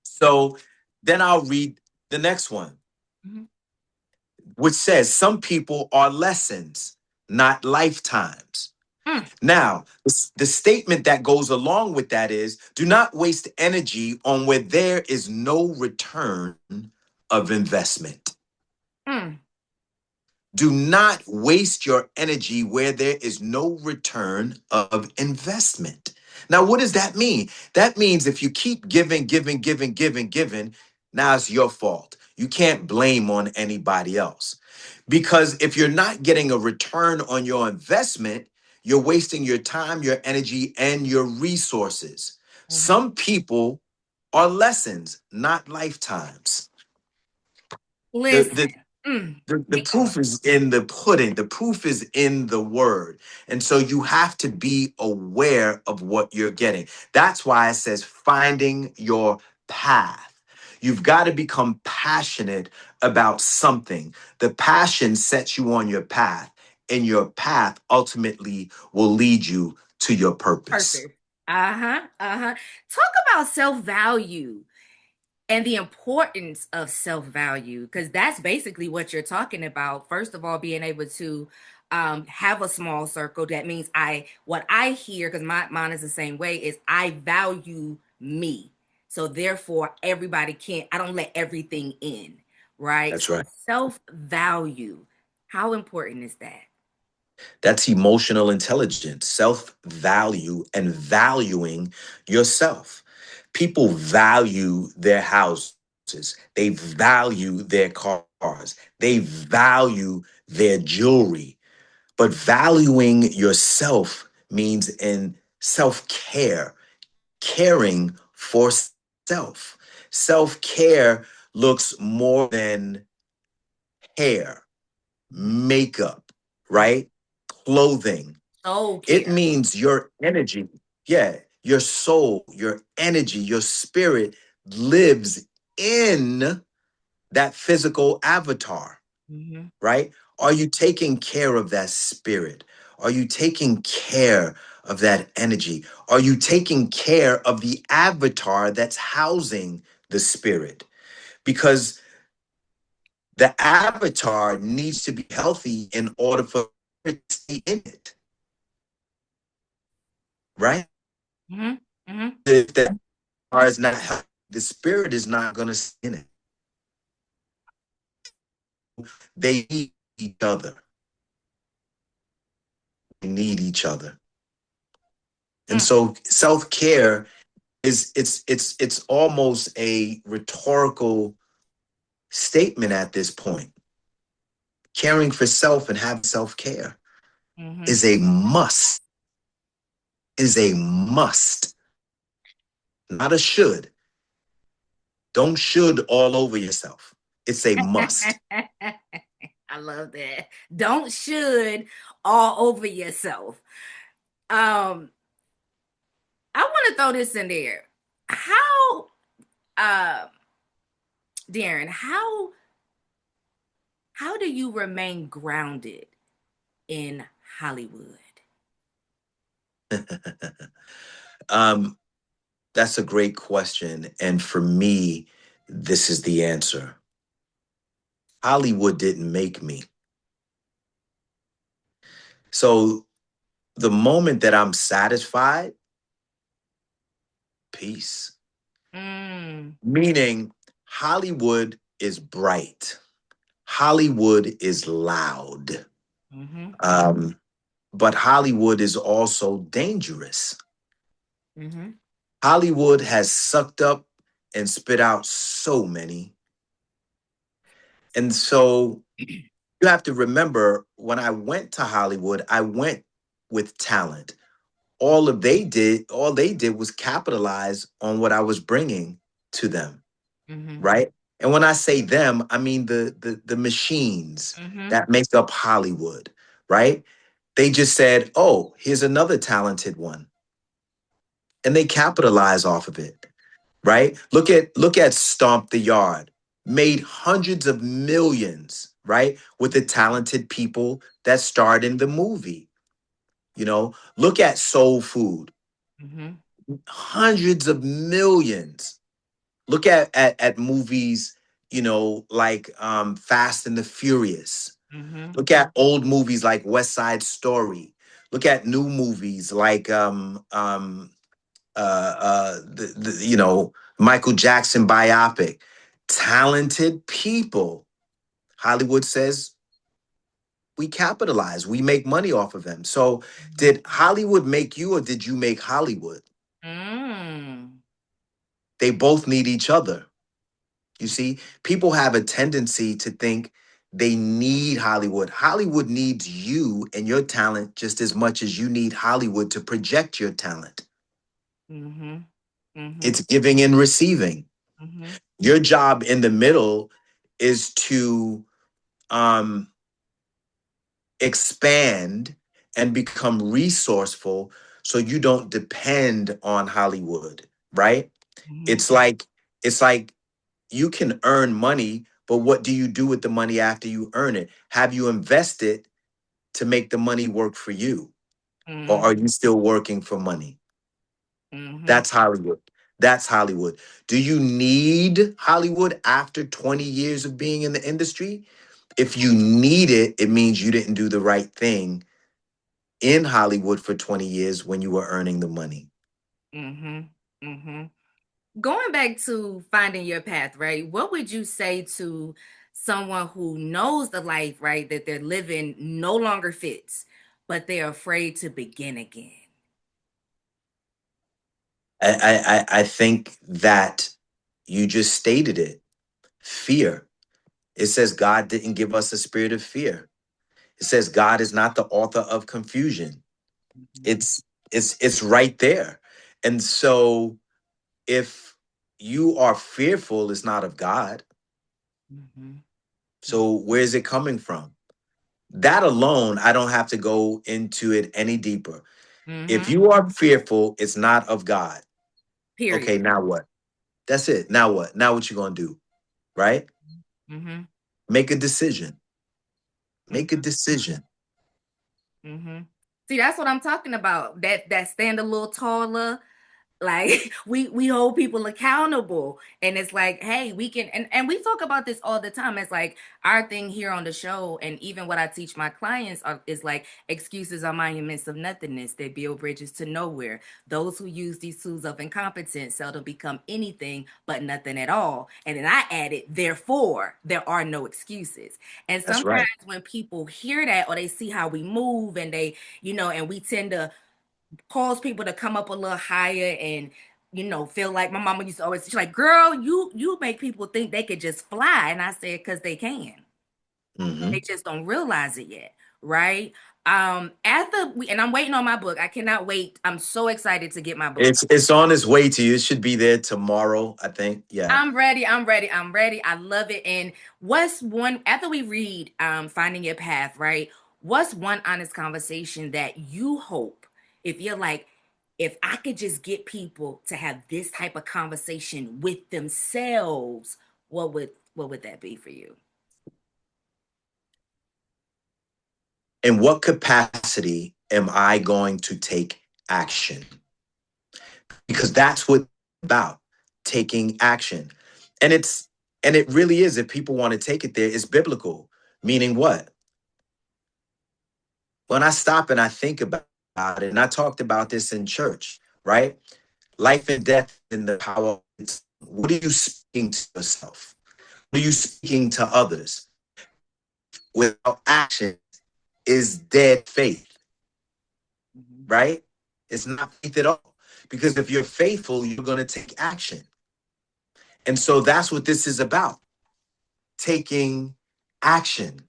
So then I'll read the next one, Mm-hmm. which says some people are lessons, not lifetimes. Mm, Now, the statement that goes along with that is do not waste energy on where there is no return of investment. mm, Do not waste your energy where there is no return of investment. Now, what does that mean? That means if you keep giving, now it's your fault. You can't blame on anybody else. Because if you're not getting a return on your investment, you're wasting your time, your energy, and your resources. mm-hmm. Some people are lessons, not lifetimes. The, Listen. the, Mm, the keep going. proof is in the pudding. The proof is in the word. And so you have to be aware of what you're getting. That's why it says finding your path. You've got to become passionate about something. The passion sets you on your path, and your path ultimately will lead you to your purpose. Purpose. Uh-huh. Uh-huh. Talk about self-value and the importance of self-value, because that's basically what you're talking about. First of all, being able to have a small circle. That means what I hear, because mine is the same way, is I value me. So therefore, everybody can't, I don't let everything in, right? That's So right. self-value, how important is that? That's emotional intelligence, self value, and valuing yourself. People value their houses, they value their cars, they value their jewelry. But valuing yourself means in self care, caring for self. Self care looks more than hair, makeup, right? Clothing. Soul It care. means your energy, yeah, your soul, your energy, your spirit lives in that physical avatar, Mm-hmm. right? Are you taking care of that spirit? Are you taking care of that energy? Are you taking care of the avatar that's housing the spirit? Because the avatar needs to be healthy in order for it to stay in it, right? Mm-hmm. Mm-hmm. If the avatar is not healthy, the spirit is not going to stay in it. They need each other. They need each other. And Mm, so self-care is it's almost a rhetorical statement at this point. Caring for self and having self-care mm-hmm. is a must, is a must, not a should. Don't should all over yourself. It's a must. I love that. Don't should all over yourself. Um, I want to throw this in there. How, uh, Darrin, how do you remain grounded in Hollywood? um, that's a great question. And for me, this is the answer. Hollywood didn't make me. So the moment that I'm satisfied, peace. Mm, Meaning, Hollywood is bright, Hollywood is loud, mm-hmm, um, but Hollywood is also dangerous. mm-hmm, Hollywood has sucked up and spit out so many. And so you have to remember when I went to Hollywood, I went with talent. All they did was capitalize on what I was bringing to them, mm-hmm, right? And when I say them, I mean the machines mm-hmm. that make up Hollywood, right? They just said, "Oh, here's another talented one," and they capitalize off of it, right? Look at Stomp the Yard. made hundreds of millions, right? With the talented people that starred in the movie. Look at Soul Food, Mm-hmm. hundreds of millions. Look at movies, like Fast and the Furious. Mm-hmm. Look at old movies like West Side Story. Look at new movies like Michael Jackson biopic. Talented people. Hollywood says we capitalize, we make money off of them. So, did Hollywood make you or did you make Hollywood? Mm-hmm. They both need each other. You see, people have a tendency to think they need Hollywood. Hollywood needs you and your talent just as much as you need Hollywood to project your talent. Mm-hmm. Mm-hmm. It's giving and receiving. Mm-hmm. Your job in the middle is to um, expand and become resourceful so you don't depend on Hollywood, right? Mm-hmm. It's like it's like you can earn money, but what do you do with the money after you earn it? Have you invested to make the money work for you? Or Mm-hmm. are you still working for money? Mm-hmm. That's Hollywood. That's Hollywood. Do you need Hollywood after 20 years of being in the industry? If you need it, it means you didn't do the right thing in Hollywood for 20 years when you were earning the money. Mm-hmm. Mm-hmm. Going back to finding your path, right? What would you say to someone who knows the life, right, that they're living no longer fits, but they're afraid to begin again? I think that you just stated it. Fear. It says God didn't give us a spirit of fear. It says God is not the author of confusion. It's it's right there. And so if you are fearful, it's not of God. Mm-hmm. So where is it coming from? That alone, I don't have to go into it any deeper. If Mm-hmm. you are fearful, it's not of God. Okay, Period. now what? That's it. Now what? Now what you gonna do? Right? Mm-hmm. Make a decision. Make a decision. Mm-hmm. See, that's what I'm talking about. That stand a little taller, like we hold people accountable, and it's like, hey, we can, and we talk about this all the time. It's like our thing here on the show, and even what I teach my clients is like, excuses are monuments of nothingness. They build bridges to nowhere. Those who use these tools of incompetence seldom become anything but nothing at all. And then I added, therefore there are no excuses. And That's sometimes right. when people hear that, or they see how we move, and they, and we tend to cause people to come up a little higher, and feel like my mama used to always, she's like, girl, you make people think they could just fly. And I said, because they can. They Hmm. just don't realize it yet, right? After we, and I'm waiting on my book. I cannot wait. I'm so excited to get my book. It's on its way to you. It should be there tomorrow, I think. Yeah. I'm ready. I'm ready. I'm ready. I love it. And what's one, after we read Finding Your Path, right? What's one honest conversation that you hope, if you're like, if I could just get people to have this type of conversation with themselves, what would that be for you? In what capacity am I going to take action? Because that's what it's about, taking action. And it really is, if people want to take it there, it's biblical. Meaning what? When I stop and I think about it, and I talked about this in church, right? Life and death in the power of its, what are you speaking to yourself? What are you speaking to others? Without action is dead faith, Mhm. right? It's not faith at all. Because if you're faithful, you're going to take action. And so that's what this is about, taking action,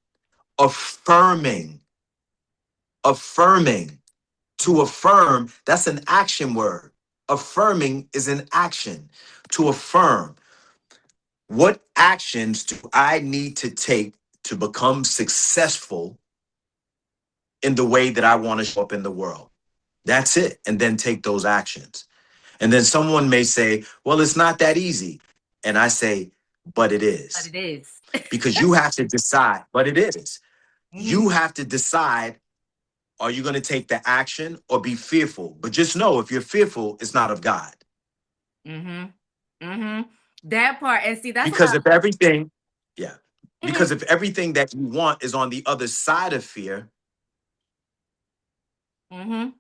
affirming, affirming. To affirm, that's an action word. Affirming is an action. To affirm, what actions do I need to take to become successful in the way that I want to show up in the world? That's it. And then take those actions. And then someone may say, well, it's not that easy. And I say, but it But is. it is. Because you have to decide, but it is. You Mm-hmm. have to decide, are you going to take the action or be fearful? But just know if you're fearful, it's not of God. Mm-hmm. Mm-hmm. That part. And see, that's what Because if everything, yeah, I because if everything that you want is on the other side of fear, mm-hmm.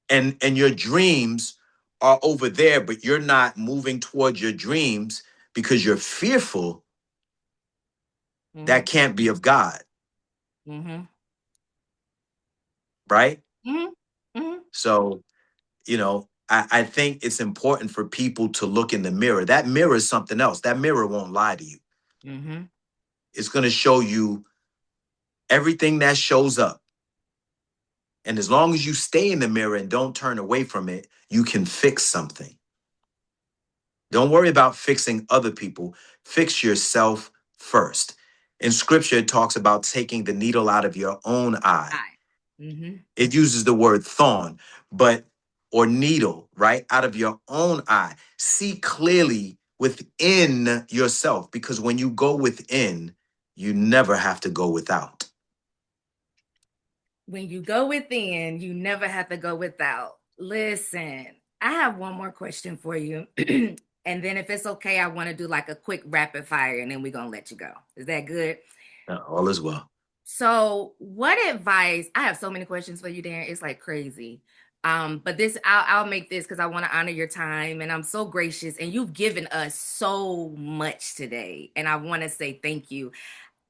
and your dreams are over there, but you're not moving towards your dreams because you're fearful, Mm-hmm. that can't be of God, Mm-hmm. right? Mm-hmm. Mm-hmm. So, I think it's important for people to look in the mirror. That mirror is something else. That mirror won't lie to you. Mm-hmm. It's going to show you everything that shows up. And as long as you stay in the mirror and don't turn away from it, you can fix something. Don't worry about fixing other people. Fix yourself first. In scripture, it talks about taking the needle out of your own eye. Right. Mm-hmm. It uses the word thorn, but or needle, right? Out of your own eye. See clearly within yourself, because when you go within, you never have to go without. When you go within, you never have to go without. Listen, I have one more question for you. And then if it's okay, I want to do like a quick rapid fire and then we're going to let you go. Is that good? All is well. So, what advice? I have so many questions for you, Darren. It's like crazy. But this, I'll make this because I want to honor your time, and I'm so gracious, and you've given us so much today, and I want to say thank you.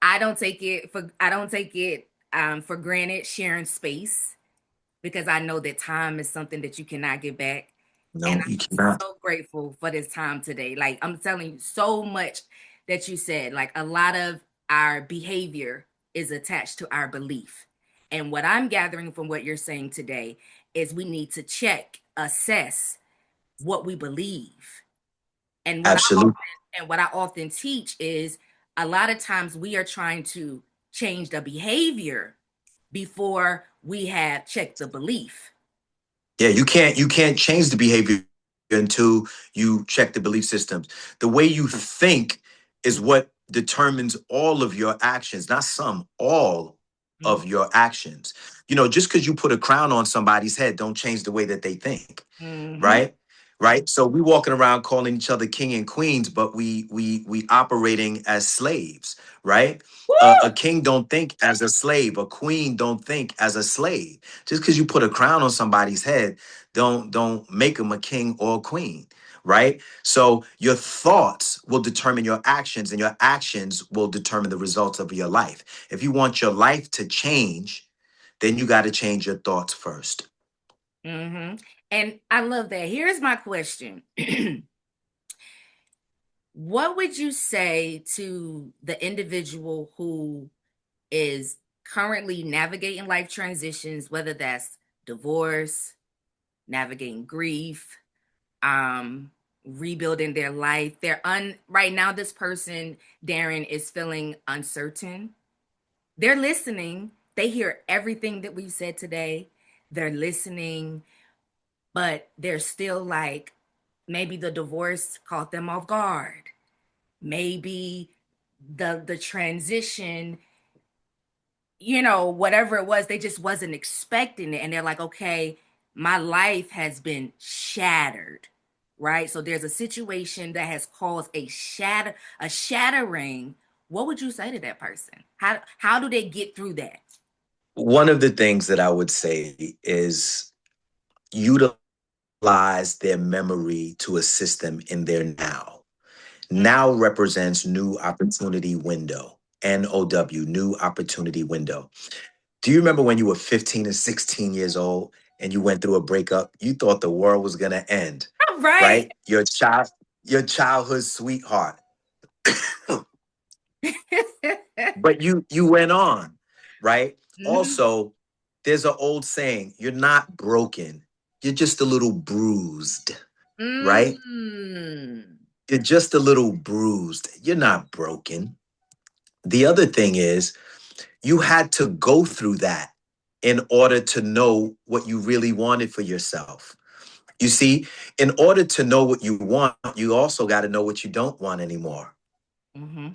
I don't take it for granted sharing space because I know that time is something that you cannot get back. And No, you I'm cannot. so grateful for this time today. Like I'm telling you, so much that you said. Like a lot of our behavior is attached to our belief. And what I'm gathering from what you're saying today is we need to check, assess what we believe. And Absolutely. what I often teach is a lot of times we are trying to change the behavior before we have checked the belief. Yeah, you can't change the behavior until you check the belief systems. The way you think is what determines all of your actions, not some, all of your actions. Just because you put a crown on somebody's head, don't change the way that they think, Mm-hmm. right? Right. So we walking around calling each other king and queens, but we operating as slaves, right? A Woo! king don't think as a slave. A queen don't think as a slave. Just because you put a crown on somebody's head, don't make them a king or a queen, right? So your thoughts will determine your actions, and your actions will determine the results of your life. If you want your life to change, then you got to change your thoughts first. Mm-hmm. And I love that. Here's my question. What would you say to the individual who is currently navigating life transitions, whether that's divorce, navigating grief, rebuilding their life? Right now, this person, Darren, is feeling uncertain. They're listening. They hear everything that we said today. They're listening, but they're still like, maybe the divorce caught them off guard. Maybe the transition, whatever it was, they just wasn't expecting it. And they're like, okay, my life has been shattered. Right. So there's a situation that has caused a shattering. What would you say to that person? How do they get through that? One of the things that I would say is utilize their memory to assist them in their now. Now represents new opportunity window. NOW, new opportunity window. Do you remember when you were 15 or 16 years old and you went through a breakup? You thought the world was going to end, Right. right? Your childhood sweetheart. But you went on, right? Hmm. Also, there's an old saying, you're not broken. You're just a little bruised, right? Mm. You're just a little bruised. You're not broken. The other thing is, you had to go through that in order to know what you really wanted for yourself. You see, in order to know what you want, you also got to know what you don't want anymore. Mm-hmm.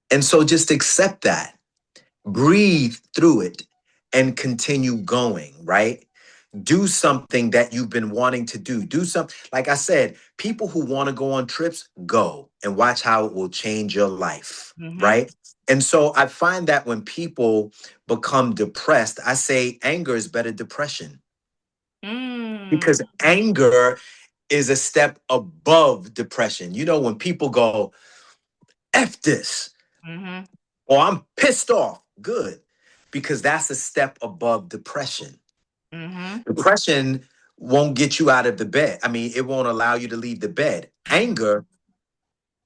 And so just accept that, breathe through it, and continue going, right? Do something that you've been wanting to do. Do something, like I said, people who want to go on trips, go and watch how it will change your life, Mm-hmm. right? And so I find that when people become depressed, I say anger is better depression Mm. because anger is a step above depression. You know, when people go, F this, Mm-hmm. or I'm pissed off, good, because that's a step above depression. Mm-hmm. Depression won't get you out of the bed. I mean, it won't allow you to leave the bed. Anger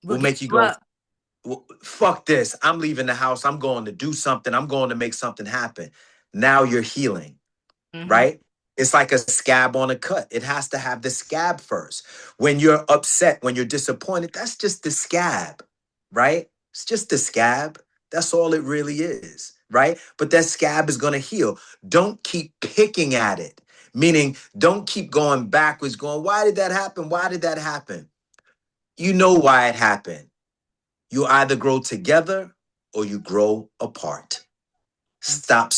We'll will get make you you go, up. "Well, fuck this. I'm leaving the house. I'm going to do something. I'm going to make something happen." Now you're healing, Mm-hmm. right? It's like a scab on a cut. It has to have the scab first. When you're upset, when you're disappointed, that's just the scab, right? It's just the scab. That's all it really is, right? But that scab is going to heal. Don't keep picking at it, meaning don't keep going backwards, going, why did that happen? Why did that happen? You know why it happened. You either grow together or you grow apart. Stop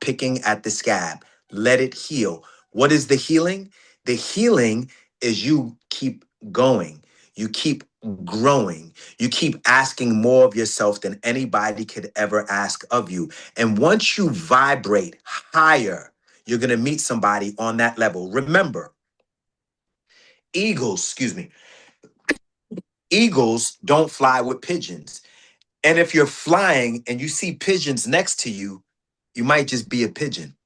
picking at the scab. Let it heal. What is the healing? The healing is you keep going. You keep growing. You keep asking more of yourself than anybody could ever ask of you. And once you vibrate higher, you're going to meet somebody on that level. Remember, excuse me, eagles don't fly with pigeons. And if you're flying and you see pigeons next to you, you might just be a pigeon.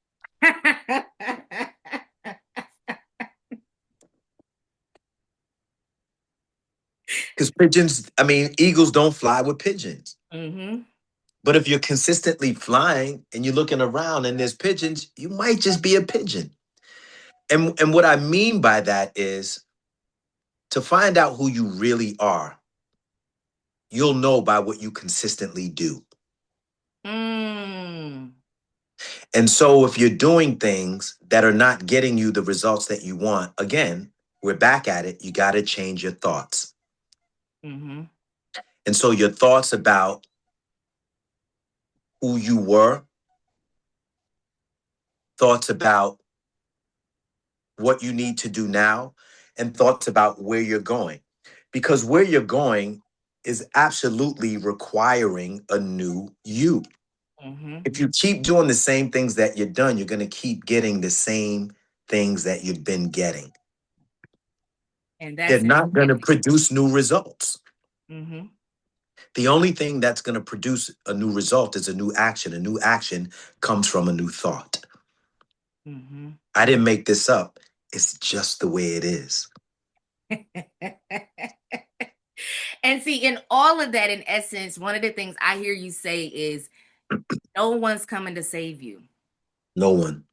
Because pigeons, I mean, eagles don't fly with pigeons. Mm-hmm. But if you're consistently flying and you're looking around and there's pigeons, you might just be a pigeon. And what I mean by that is to find out who you really are, you'll know by what you consistently do. Mm. And so if you're doing things that are not getting you the results that you want, again, we're back at it. You got to change your thoughts. Mm-hmm. And so your thoughts about who you were, thoughts about what you need to do now, and thoughts about where you're going. Because where you're going is absolutely requiring a new you. Mm-hmm. If you keep doing the same things that you've done, you're going to keep getting the same things that you've been getting. And They're that's it. not going to produce new results. Mm-hmm. The only thing that's going to produce a new result is a new action. A new action comes from a new thought. Mm-hmm. I didn't make this up. It's just the way it is. And see, in all of that, in essence, one of the things I hear you say is no one's coming to save you. No one.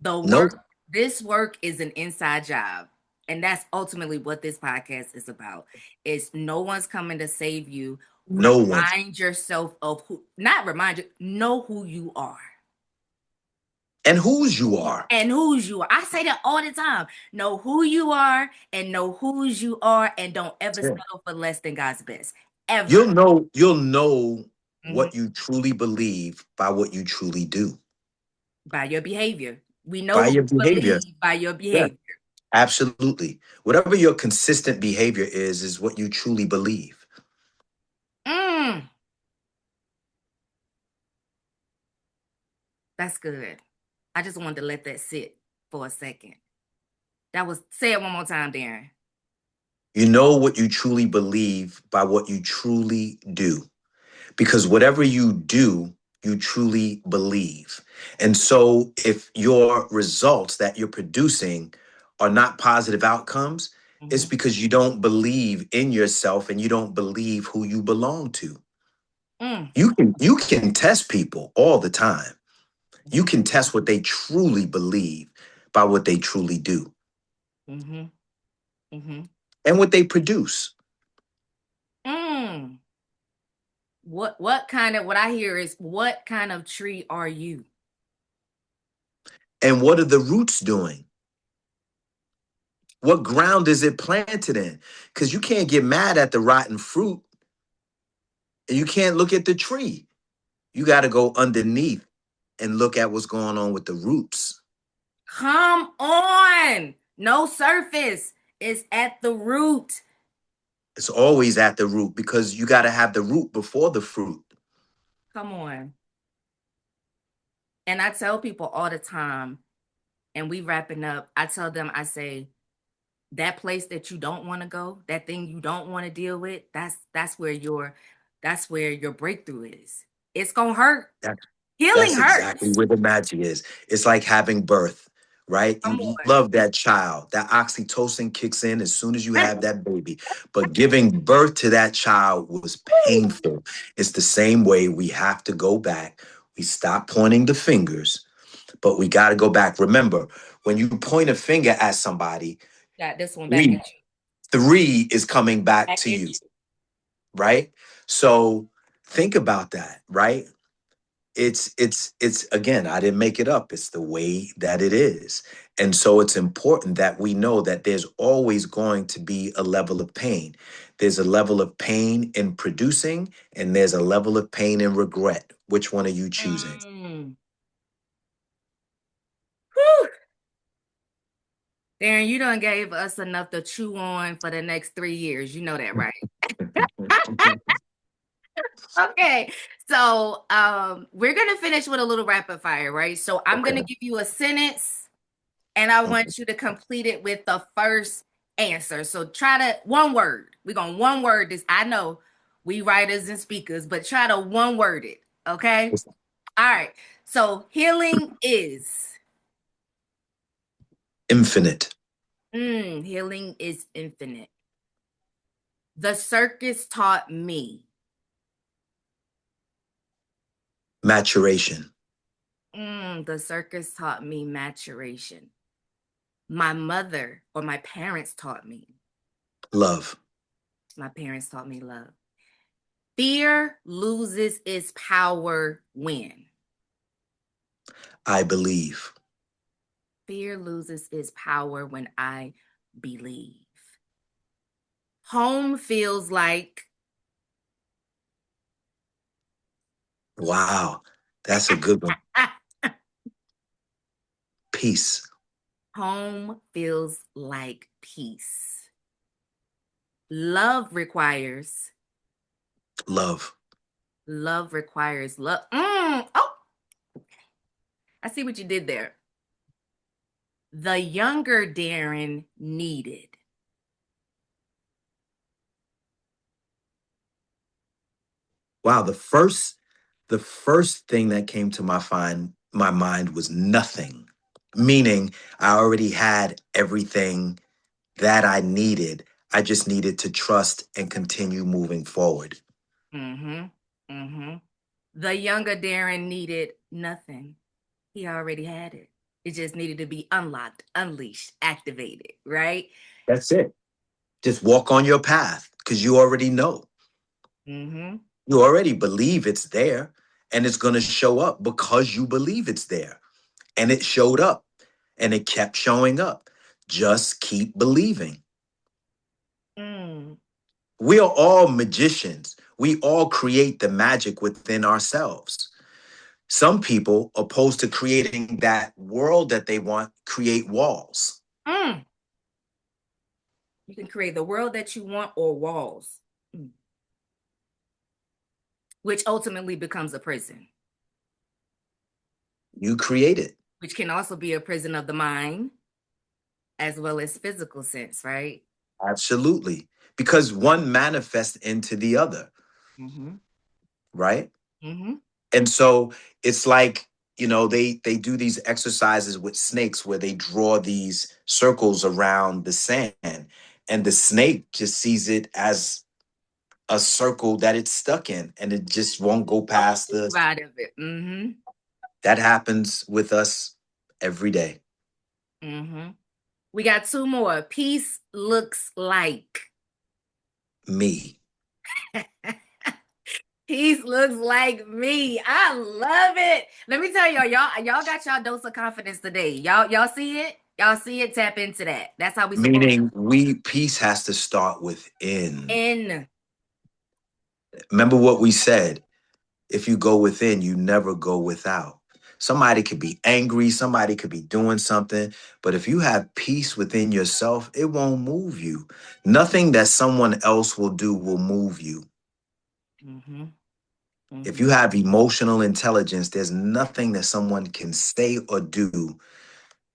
The No, work, this work is an inside job. And that's ultimately what this podcast is about. Is no one's coming to save you. no one. Remind yourself of who, not remind you, know who you are. And whose you are. And whose you are. I say that all the time. Know who you are and know whose you are and don't ever Yeah. settle for less than God's best. Ever. You'll know Mhm. what you truly believe by what you truly do. By your behavior. We know By what your we behavior. believe by your Yeah. behavior. Absolutely. Whatever your consistent behavior is what you truly believe. Mm, that's good. I just wanted to let that sit for a second. That was, say it one more time, Darrin. You know what you truly believe by what you truly do. Because whatever you do, you truly believe. And so if your results that you're producing are not positive outcomes, it's Mm-hmm. because you don't believe in yourself and you don't believe who you belong to. Mm, You can test people all the time. You mm-hmm. can test what they truly believe by what they truly do Mm-hmm. Mm-hmm. and what they produce. Mm. What kind of what I hear is what kind of tree are you? And what are the roots doing? What ground is it planted in? Because you can't get mad at the rotten fruit and you can't look at the tree. You got to go underneath and look at what's going on with the roots. Come on. No surface. It's at the root. It's always at the root because you got to have the root before the fruit. Come on. And I tell people all the time, and we wrapping up, I tell them, I say, that place that you don't want to go, that thing you don't want to deal with, that's where your breakthrough is. It's gonna hurt. That, Healing that's exactly hurts. where the magic is. It's like having birth, right? Come You on. love that child. That oxytocin kicks in as soon as you have that baby. But giving birth to that child was painful. It's the same way we have to go back. We stop pointing the fingers, but we got to go back. Remember, when you point a finger at somebody, Got this one back three, at you. three is coming back Back to at you, you. right? So think about that, right? It's again, I didn't make it up. It's the way that it is. And so it's important that we know that there's always going to be a level of pain. There's a level of pain in producing and there's a level of pain in regret. Which one are you choosing? Mm. Whew. Darren, you done gave us enough to chew on for the next 3 years. You know that, right? Okay. So we're gonna finish with a little rapid fire, right? So I'm Okay. gonna give you a sentence and I Okay. want you to complete it with the first answer. So try to one word. We're gonna one word this. I know we writers and speakers, but try to one word it. Okay. All right. So healing is Infinite. healing is infinite. The circus taught me. Maturation. The circus taught me maturation. My mother or my parents taught me. Love. My parents taught me love. Fear loses its power when? I believe. Fear loses its power when I believe. Home feels like Wow. That's a good one. Peace. home feels like peace. Love requires Love. love requires love. Oh, I see what you did there. The younger Darren needed. Wow. The first thing that came to my mind was nothing. Meaning I already had everything that I needed. I just needed to trust and continue moving forward. Mm-hmm. Mm-hmm. The younger Darren needed nothing. He already had it. It just needed to be unlocked, unleashed, activated, right? That's it. Just walk on your path because you already know. Mm-hmm. You already believe it's there and it's going to show up because you believe it's there. And it showed up and it kept showing up. Just keep believing. Mm. We are all magicians. We all create the magic within ourselves. Some people, opposed to creating that world that they want, create walls. Mm. You can create the world that you want or walls, which ultimately becomes a prison, You create it. which can also be a prison of the mind as well as physical sense, right? Absolutely. Because one manifests into the other, Mm-hmm. right? Mm-hmm. And so it's like, they do these exercises with snakes where they draw these circles around the sand and the snake just sees it as a circle that it's stuck in and it just won't go past the Right of it. Mm-hmm. that happens with us every day. Mm-hmm. We got two more. Peace looks like. Me. Peace looks like me. I love it. Let me tell y'all got y'all dose of confidence today. Y'all see it? Y'all see it? Tap into that. That's how we supposed Meaning we peace has to start to within. end. Remember what we said. If you go within, you never go without. Somebody could be angry, somebody could be doing something, but if you have peace within yourself, it won't move you. Nothing that someone else will do will move you. Mm-hmm. If Mm-hmm. you have emotional intelligence, there's nothing that someone can say or do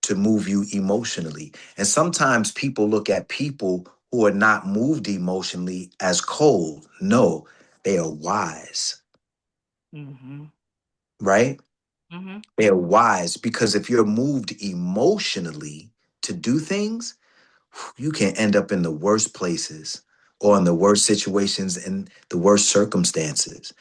to move you emotionally. And sometimes people look at people who are not moved emotionally as cold. No, they are wise, Mm-hmm. right? Mm-hmm. They're wise because if you're moved emotionally to do things, you can end up in the worst places or in the worst situations and the worst circumstances.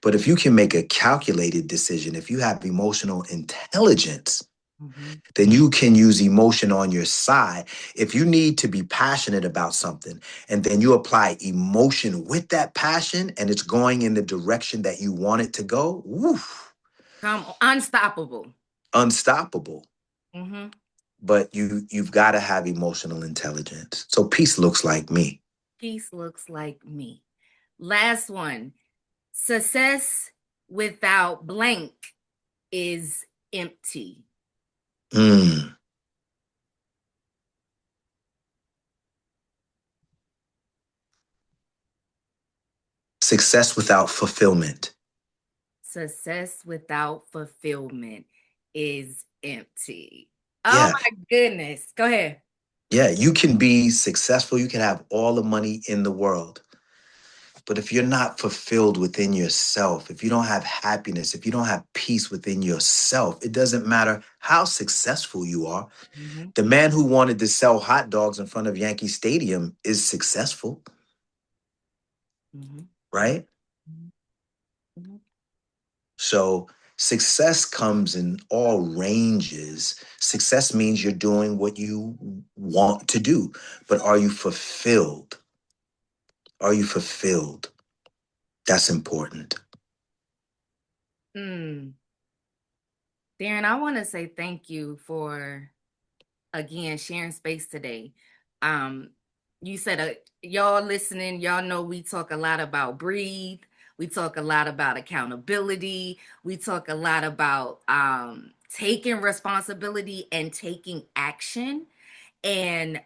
But if you can make a calculated decision, if you have emotional intelligence, Mm-hmm. then you can use emotion on your side. If you need to be passionate about something and then you apply emotion with that passion and it's going in the direction that you want it to go, woof, Come on. Unstoppable. unstoppable. Mm-hmm. But you've got to have emotional intelligence. So peace looks like me. Peace looks like me. Last one. Success without blank is empty. Mm. Success without fulfillment. Success without fulfillment is empty. Oh Yeah. my goodness. Go ahead. Yeah. You can be successful. You can have all the money in the world. But if you're not fulfilled within yourself, if you don't have happiness, if you don't have peace within yourself, it doesn't matter how successful you are. Mm-hmm. The man who wanted to sell hot dogs in front of Yankee Stadium is successful, Mm-hmm. right? Mm-hmm. So success comes in all ranges. Success means you're doing what you want to do, but are you fulfilled? Are you fulfilled? That's important. Mm. Darren, I want to say thank you for again sharing space today. Um, you said y'all listening, y'all know we talk a lot about breathe. We talk a lot about accountability. We talk a lot about taking responsibility and taking action. And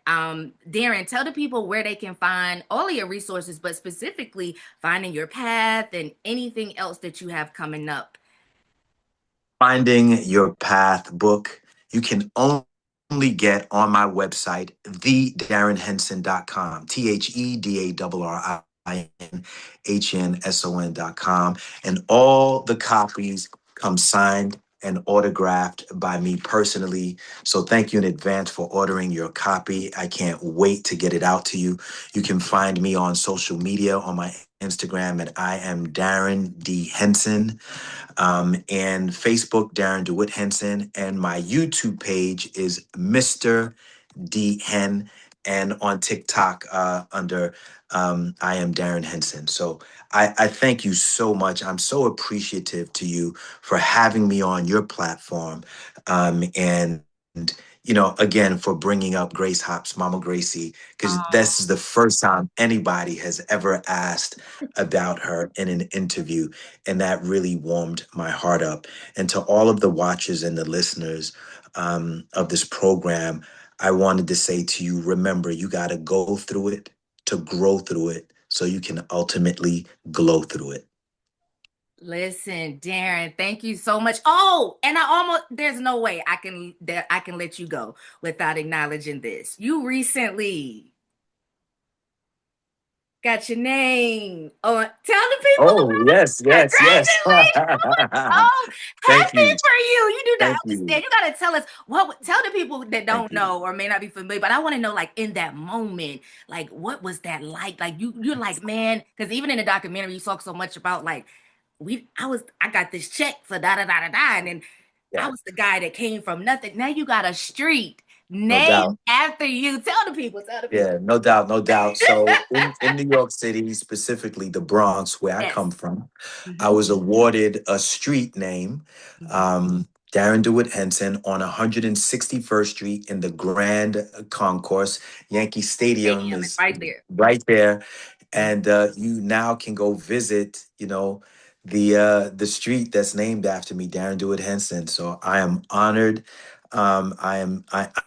Darren, tell the people where they can find all of your resources, but specifically finding your path and anything else that you have coming up. Finding Your Path book, you can only get on my website, thedarrinhenson.com, TheDarrinHenson.com. And all the copies come signed and autographed by me personally. So thank you in advance for ordering your copy. I can't wait to get it out to you. You can find me on social media on my Instagram at I am Darrin D. Henson, and Facebook, Darrin Dewitt Henson, and my YouTube page is Mr. D Hen, and on TikTok under I am Darrin Henson. So I thank you so much. I'm so appreciative to you for having me on your platform, and again for bringing up Grace Hopps, Mama Gracie, because this is the first time anybody has ever asked about her in an interview, and that really warmed my heart up. And to all of the watchers and the listeners of this program, I wanted to say to you, remember, you got to go through it to grow through it so you can ultimately glow through it. Listen, Darren, thank you so much. Oh, and I almost there's no way I can let you go without acknowledging this. You recently got your name on. Tell the people Oh, about it. yes, yes, yes. Congratulations. I was so Thank happy you. for you. You do not Thank you. understand. You gotta tell us tell the people that Thank don't you. know or may not be familiar, but I want to know like in that moment, like what was that like? Like you're like, man, because even in the documentary, you talk so much about like I got this check for da da da da da, and then I Yeah, was the guy that came from nothing. Now you got a street no doubt. named after you. Tell the people, tell the people. Yeah, no doubt, no doubt. So in New York City, specifically the Bronx, where I Yes. come from, I Hmm. was awarded a street name. Hmm. Darrin Dewitt Henson on 161st Street in the Grand Concourse. Yankee Stadium Stadium is is right there. right there, Mhm. and you now can go visit. The street that's named after me, Darrin Dewitt Henson. So I am honored. I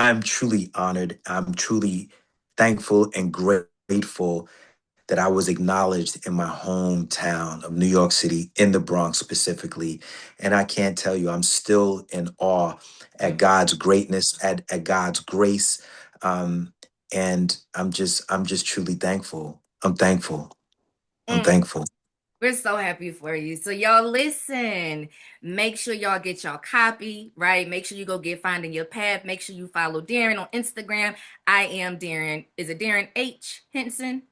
am truly honored. I'm truly thankful and grateful that I was acknowledged in my hometown of New York City, in the Bronx specifically. And I can't tell you, I'm still in awe at Mhm. God's greatness, at God's grace. Um, and I'm just truly thankful. I'm thankful. I'm Mm. thankful. We're so happy for you. So y'all listen. Make sure y'all get y'all copy, right? Make sure you go get Finding Your Path. Make sure you follow Darrin on Instagram. I am Darrin. Is it Darrin H. Henson?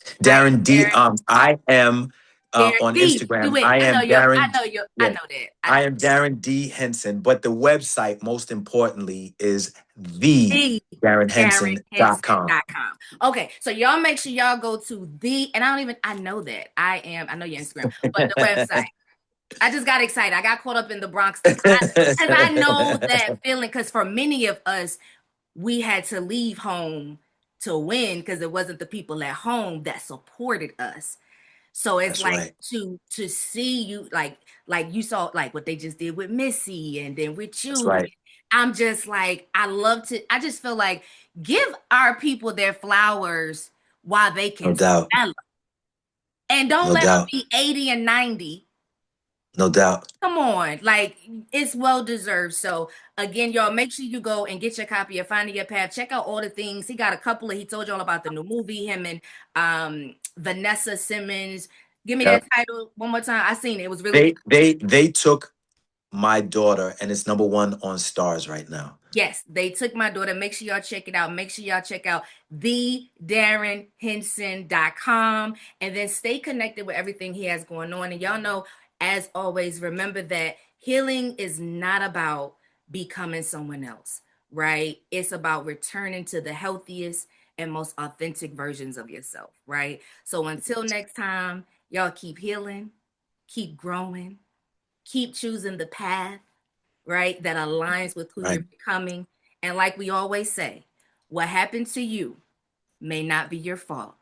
I am Darrin D. Darrin. I am Darrin on D. Instagram. Do it. I am Darrin. I Yeah, know that. I am Darrin D. Henson. But the website, most importantly, is the The Darrin Henson.com. DarrinHenson.com. Okay, so y'all make sure y'all go to and I know that. I know your Instagram, but the website. I just got excited. I got caught up in the Bronx thing. Because I know that feeling, because for many of us, we had to leave home to win because it wasn't the people at home that supported us. So it's That's like right. to see you like you saw like what they just did with Missy and then with That's you. right. I'm just like I just feel like give our people their flowers while they No can doubt. smell 'em. And don't No let them doubt. be 80 and 90. No doubt. Come on, like it's well deserved. So again, y'all, make sure you go and get your copy of Finding Your Path. Check out all the things he got. A couple of he told y'all about the new movie. Him and Vanessa Simmons. Give me that Yep. title one more time. I seen it. It was really good. They took my daughter and it's number one on Stars right now. Yes, they took my daughter. Make sure y'all check it out. Make sure y'all check out thedarrinhenson.com and then stay connected with everything he has going on. And y'all know, as always, remember that healing is not about becoming someone else, right? It's about returning to the healthiest and most authentic versions of yourself, right? So until next time, y'all keep healing, keep growing, keep choosing the path, right? That aligns with who Right. you're becoming. And like we always say, what happened to you may not be your fault,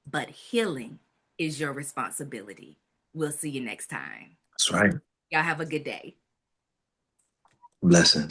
but healing is your responsibility. We'll see you next time. That's right. Y'all have a good day. Blessings.